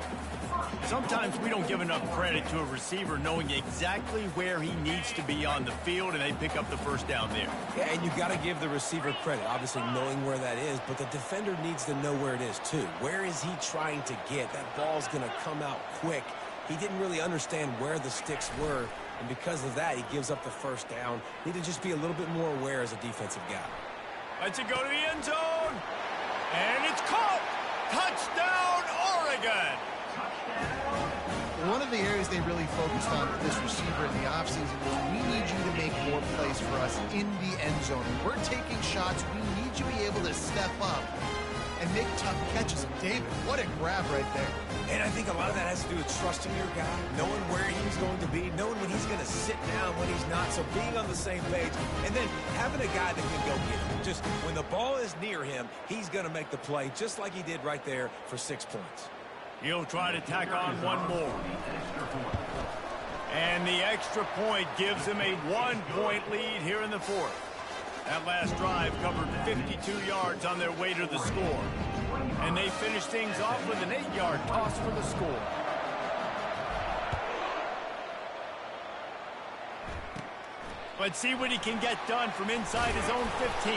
Sometimes we don't give enough credit to a receiver knowing exactly where he needs to be on the field, and they pick up the first down there. Yeah, and you got to give the receiver credit, obviously knowing where that is, but the defender needs to know where it is too. Where is he trying to get? That ball's going to come out quick. He didn't really understand where the sticks were, and because of that, he gives up the first down. Need to just be a little bit more aware as a defensive guy. Lets it go to the end zone. And it's caught. Touchdown, Oregon. One of the areas they really focused on with this receiver in the offseason was, we need you to make more plays for us in the end zone. We're taking shots. We need you to be able to step up and make tough catches. And David, what a grab right there. And I think a lot of that has to do with trusting your guy, knowing where he's going to be, knowing when he's going to sit down, when he's not, so being on the same page, and then having a guy that can go get him. Just when the ball is near him, he's going to make the play, just like he did right there for 6 points. He'll try to tack on one more. And the extra point gives him a 1-point lead here in the fourth. That last drive covered 52 yards on their way to the score. And they finish things off with an 8-yard toss for the score. Let's see what he can get done from inside his own 15.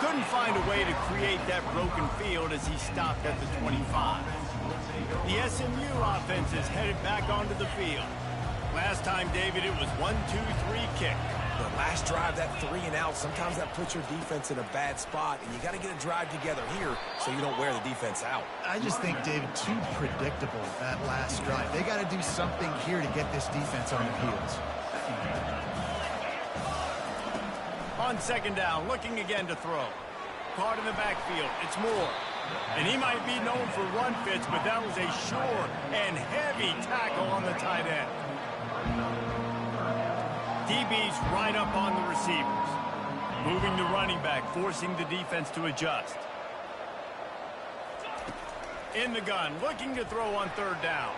Couldn't find a way to create that broken field as he stopped at the 25. The SMU offense is headed back onto the field. Last time, David, it was 1-2-3 kick. The last drive, that 3 and out, sometimes that puts your defense in a bad spot, and you got to get a drive together here so you don't wear the defense out. I just think, David, too predictable, that last drive. They got to do something here to get this defense on their heels. On second down, looking again to throw. Caught in the backfield. It's Moore. And he might be known for run fits, but that was a sure and heavy tackle on the tight end. DB's right up on the receivers. Moving the running back, forcing the defense to adjust. In the gun, looking to throw on third down.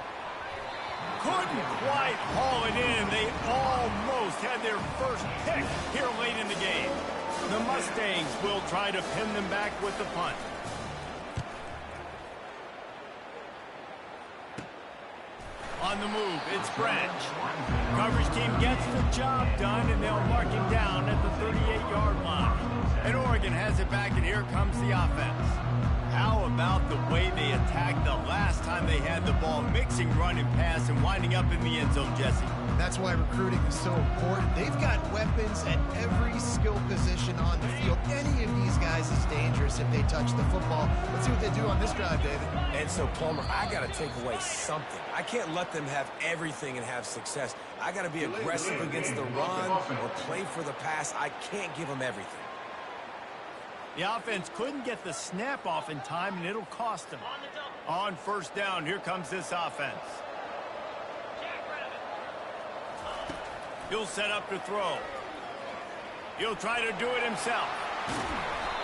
Couldn't quite haul it in. They almost had their first pick here late in the game. The Mustangs will try to pin them back with the punt. On the move, it's Branch. Coverage team gets the job done, and they'll mark him down at the 38-yard line. And Oregon has it back, and here comes the offense. How about the way they attacked the last time they had the ball, mixing run and pass and winding up in the end zone, Jesse? That's why recruiting is so important. They've got weapons at every skill position on the field. Any of these guys is dangerous if they touch the football. Let's see what they do on this drive, David. And so, Palmer, I got to take away something. I can't let them have everything and have success. I got to be aggressive against the run or play for the pass. I can't give them everything. The offense couldn't get the snap off in time, and it'll cost them. On first down, here comes this offense. He'll set up to throw. He'll try to do it himself.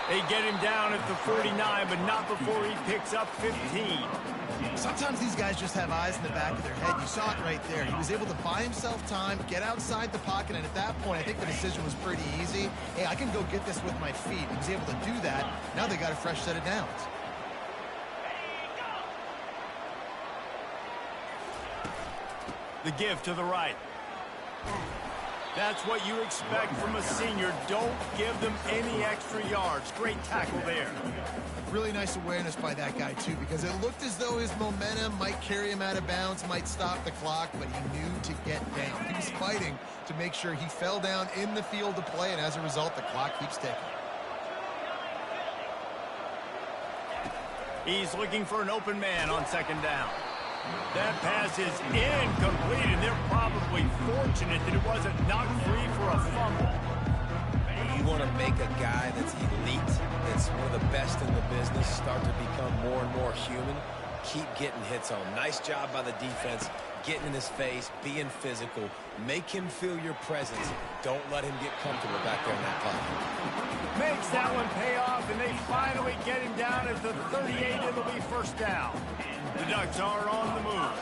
They get him down at the 49, but not before he picks up 15. Sometimes these guys just have eyes in the back of their head. You saw it right there. He was able to buy himself time, get outside the pocket, and at that point, I think the decision was pretty easy. Hey, I can go get this with my feet. He was able to do that. Now they got a fresh set of downs. The give to the right. That's what you expect from a senior. Don't give them any extra yards. Great tackle there. Really nice awareness by that guy, too, because it looked as though his momentum might carry him out of bounds, might stop the clock, but he knew to get down. He was fighting to make sure he fell down in the field to play, and as a result, the clock keeps ticking. He's looking for an open man on second down. That pass is incomplete, and they're probably fortunate that it wasn't knocked free for a fumble. You want to make a guy that's elite, that's one of the best in the business, start to become more and more human. Keep getting hits on him. Nice job by the defense, getting in his face, being physical. Make him feel your presence. Don't let him get comfortable back there in that pocket. Makes that one pay off, and they finally get him down at the 38. It'll be first down. The Ducks are on the move.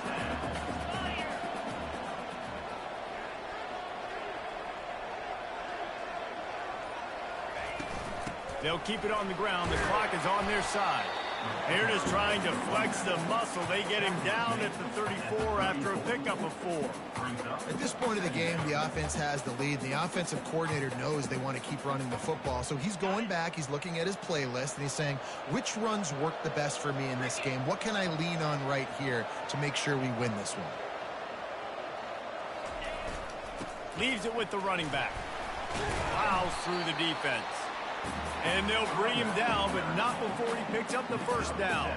They'll keep it on the ground. The clock is on their side. They're just trying to flex the muscle. They get him down at the 34 after a pickup of 4. At this point of the game, the offense has the lead. The offensive coordinator knows they want to keep running the football. So he's going back, he's looking at his playlist, and he's saying, which runs work the best for me in this game? What can I lean on right here to make sure we win this one? Leaves it with the running back. Plows through the defense. And they'll bring him down, but not before he picks up the first down.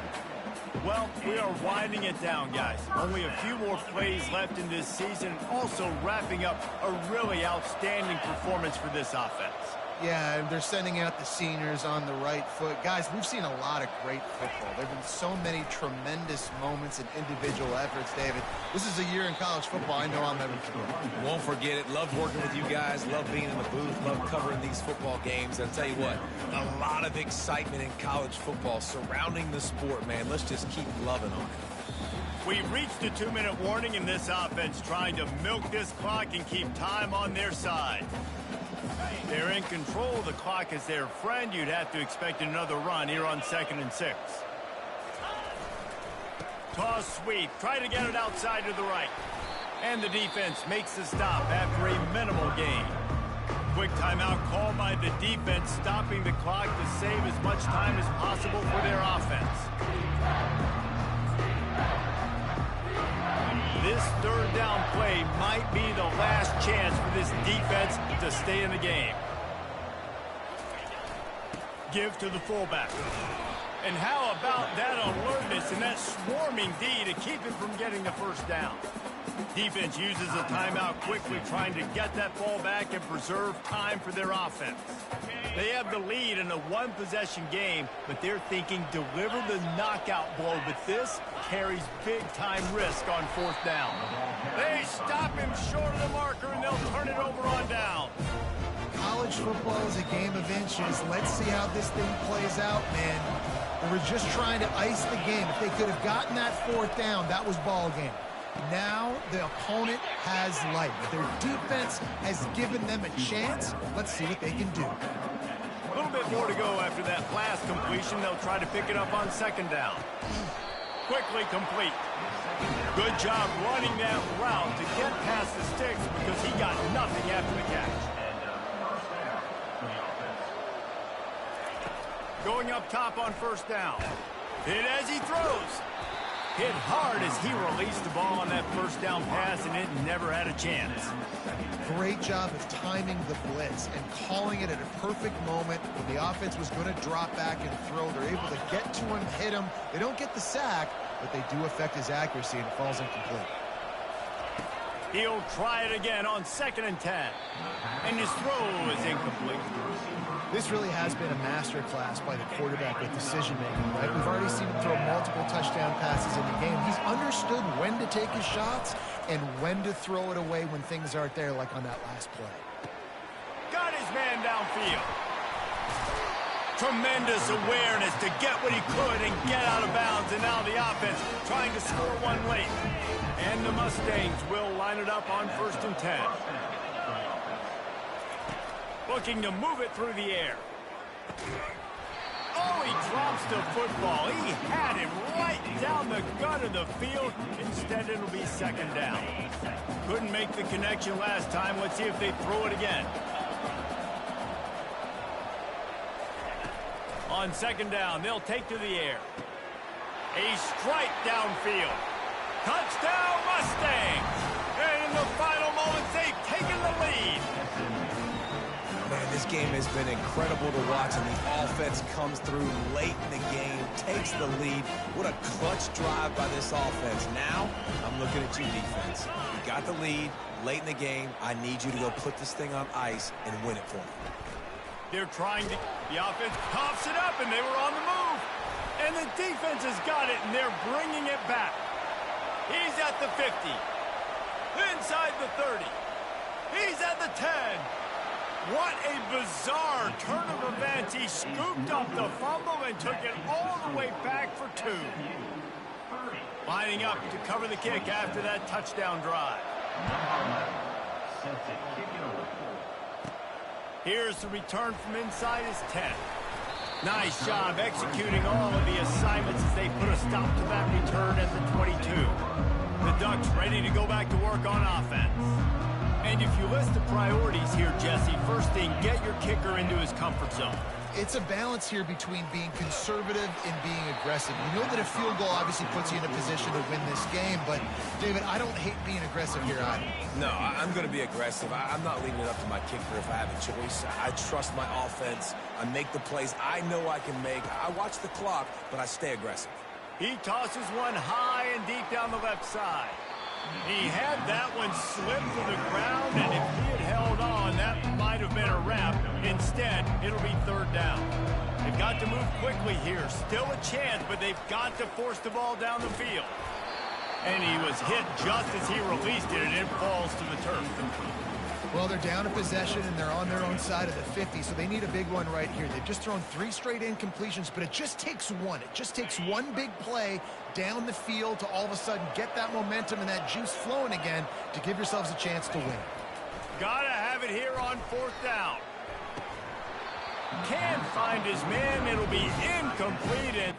Well, we are winding it down, guys. Only a few more plays left in this season. Also wrapping up a really outstanding performance for this offense. Yeah, and they're sending out the seniors on the right foot. Guys, we've seen a lot of great football. There have been so many tremendous moments and individual efforts, David. This is a year in college football I know I'll never forget. Won't forget it. Love working with you guys. Love being in the booth. Love covering these football games. I'll tell you what, a lot of excitement in college football surrounding the sport, man. Let's just keep loving on it. We've reached a 2-minute warning in this offense, trying to milk this clock and keep time on their side. They're in control. The clock is their friend. You'd have to expect another run here on 2nd and 6. Toss sweep. Try to get it outside to the right. And the defense makes the stop after a minimal gain. Quick timeout called by the defense, stopping the clock to save as much time as possible for their offense. This third down play might be the last chance for this defense to stay in the game. Give to the fullback. And how about that alertness and that swarming D to keep him from getting the first down? Defense uses a timeout quickly, trying to get that ball back and preserve time for their offense. They have the lead in a one-possession game, but they're thinking deliver the knockout blow, but this carries big-time risk on 4th down. They stop him short of the marker, and they'll turn it over on down. College football is a game of inches. Let's see how this thing plays out, man. They were just trying to ice the game. If they could have gotten that 4th down, that was ball game. Now the opponent has life. Their defense has given them a chance. Let's see what they can do. A little bit more to go after that last completion. They'll try to pick it up on 2nd down. Quickly complete. Good job running that route to get past the sticks because he got nothing after the catch. Going up top on 1st down. Hit as he throws. Hit hard as he released the ball on that 1st down pass, and it never had a chance. Great job of timing the blitz and calling it at a perfect moment when the offense was going to drop back and throw. They're able to get to him, hit him. They don't get the sack, but they do affect his accuracy, and it falls incomplete. He'll try it again on 2nd and 10. And his throw is incomplete. This really has been a masterclass by the quarterback with decision-making, right? We've already seen him throw multiple touchdown passes in the game. He's understood when to take his shots and when to throw it away when things aren't there, like on that last play. Got his man downfield. Tremendous awareness to get what he could and get out of bounds. And now the offense trying to score one late. And the Mustangs will line it up on 1st and 10. Looking to move it through the air. Oh, he drops the football. He had it right down the gut of the field. Instead, it'll be 2nd down. Couldn't make the connection last time. Let's see if they throw it again. On 2nd down, they'll take to the air. A strike downfield. Touchdown, Mustangs! And in the final moments, they've taken the lead. Man, this game has been incredible to watch, and the offense comes through late in the game, takes the lead. What a clutch drive by this offense. Now, I'm looking at you, defense. You got the lead late in the game. I need you to go put this thing on ice and win it for me. They're trying to... The offense coughs it up, and they were on the move. And the defense has got it, and they're bringing it back. He's at the 50. Inside the 30. He's at the 10. What a bizarre turn of events. He scooped up the fumble and took it all the way back for 2. Lining up to cover the kick after that touchdown drive. Here's the return from inside his 10. Nice job executing all of the assignments as they put a stop to that return at the 22. The Ducks ready to go back to work on offense. And if you list the priorities here, Jesse, first thing, get your kicker into his comfort zone. It's a balance here between being conservative and being aggressive. You know that a field goal obviously puts you in a position to win this game, but, David, I don't hate being aggressive here either. No, I'm going to be aggressive. I'm not leaving it up to my kicker if I have a choice. I trust my offense. I make the plays I know I can make. I watch the clock, but I stay aggressive. He tosses one high and deep down the left side. He had that one slip to the ground, and if he had held on, that might have been a wrap. Instead, it'll be 3rd down. They've got to move quickly here. Still a chance, but they've got to force the ball down the field. And he was hit just as he released it, and it falls to the turf. Well, they're down a possession, and they're on their own side of the 50, so they need a big one right here. They've just thrown 3 straight incompletions, but it just takes one. It just takes one big play down the field to all of a sudden get that momentum and that juice flowing again to give yourselves a chance to win. Gotta have it here on 4th down. Can't find his man. It'll be incomplete.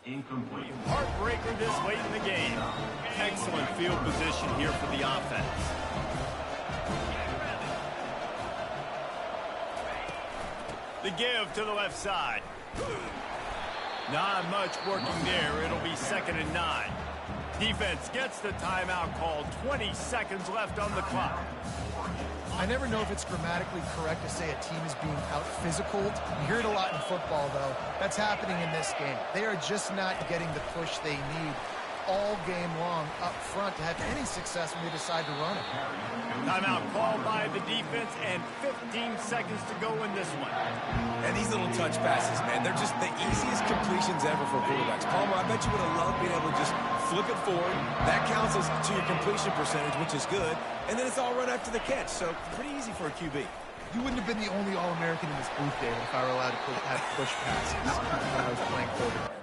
Incomplete. Heartbreaker this late in the game. Excellent field position here for the offense. The give to the left side. Not much working there. It'll be 2nd and 9. Defense gets the timeout called. 20 seconds left on the clock. I never know if it's grammatically correct to say a team is being out-physicaled. You hear it a lot in football, though. That's happening in this game. They are just not getting the push they need all game long up front to have any success when they decide to run it. Timeout called by the defense, and 15 seconds to go in this one. And these little touch passes, man, they're just the easiest completions ever for quarterbacks. Palmer, I bet you would have loved being able to just flip it forward. That counts as to your completion percentage, which is good. And then it's all run after the catch, so pretty easy for a QB. You wouldn't have been the only All-American in this booth, David, if I were allowed to have push passes when I was playing quarterback.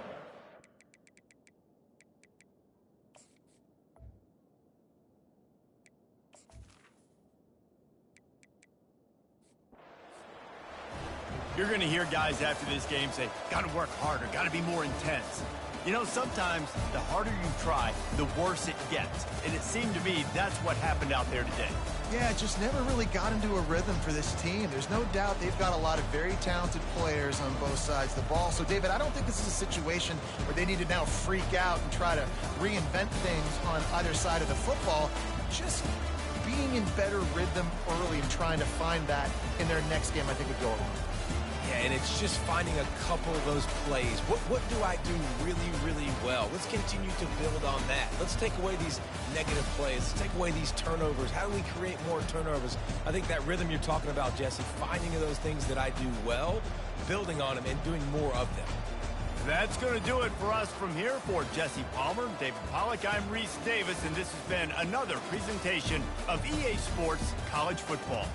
You're going to hear guys after this game say, got to work harder, got to be more intense. You know, sometimes the harder you try, the worse it gets. And it seemed to me that's what happened out there today. Yeah, it just never really got into a rhythm for this team. There's no doubt they've got a lot of very talented players on both sides of the ball. So, David, I don't think this is a situation where they need to now freak out and try to reinvent things on either side of the football. Just being in better rhythm early and trying to find that in their next game, I think would go along. Yeah, and it's just finding a couple of those plays. What do I do really, really well? Let's continue to build on that. Let's take away these negative plays. Let's take away these turnovers. How do we create more turnovers? I think that rhythm you're talking about, Jesse, finding those things that I do well, building on them, and doing more of them. That's going to do it for us from here. For Jesse Palmer, David Pollack, I'm Reese Davis, and this has been another presentation of EA Sports College Football.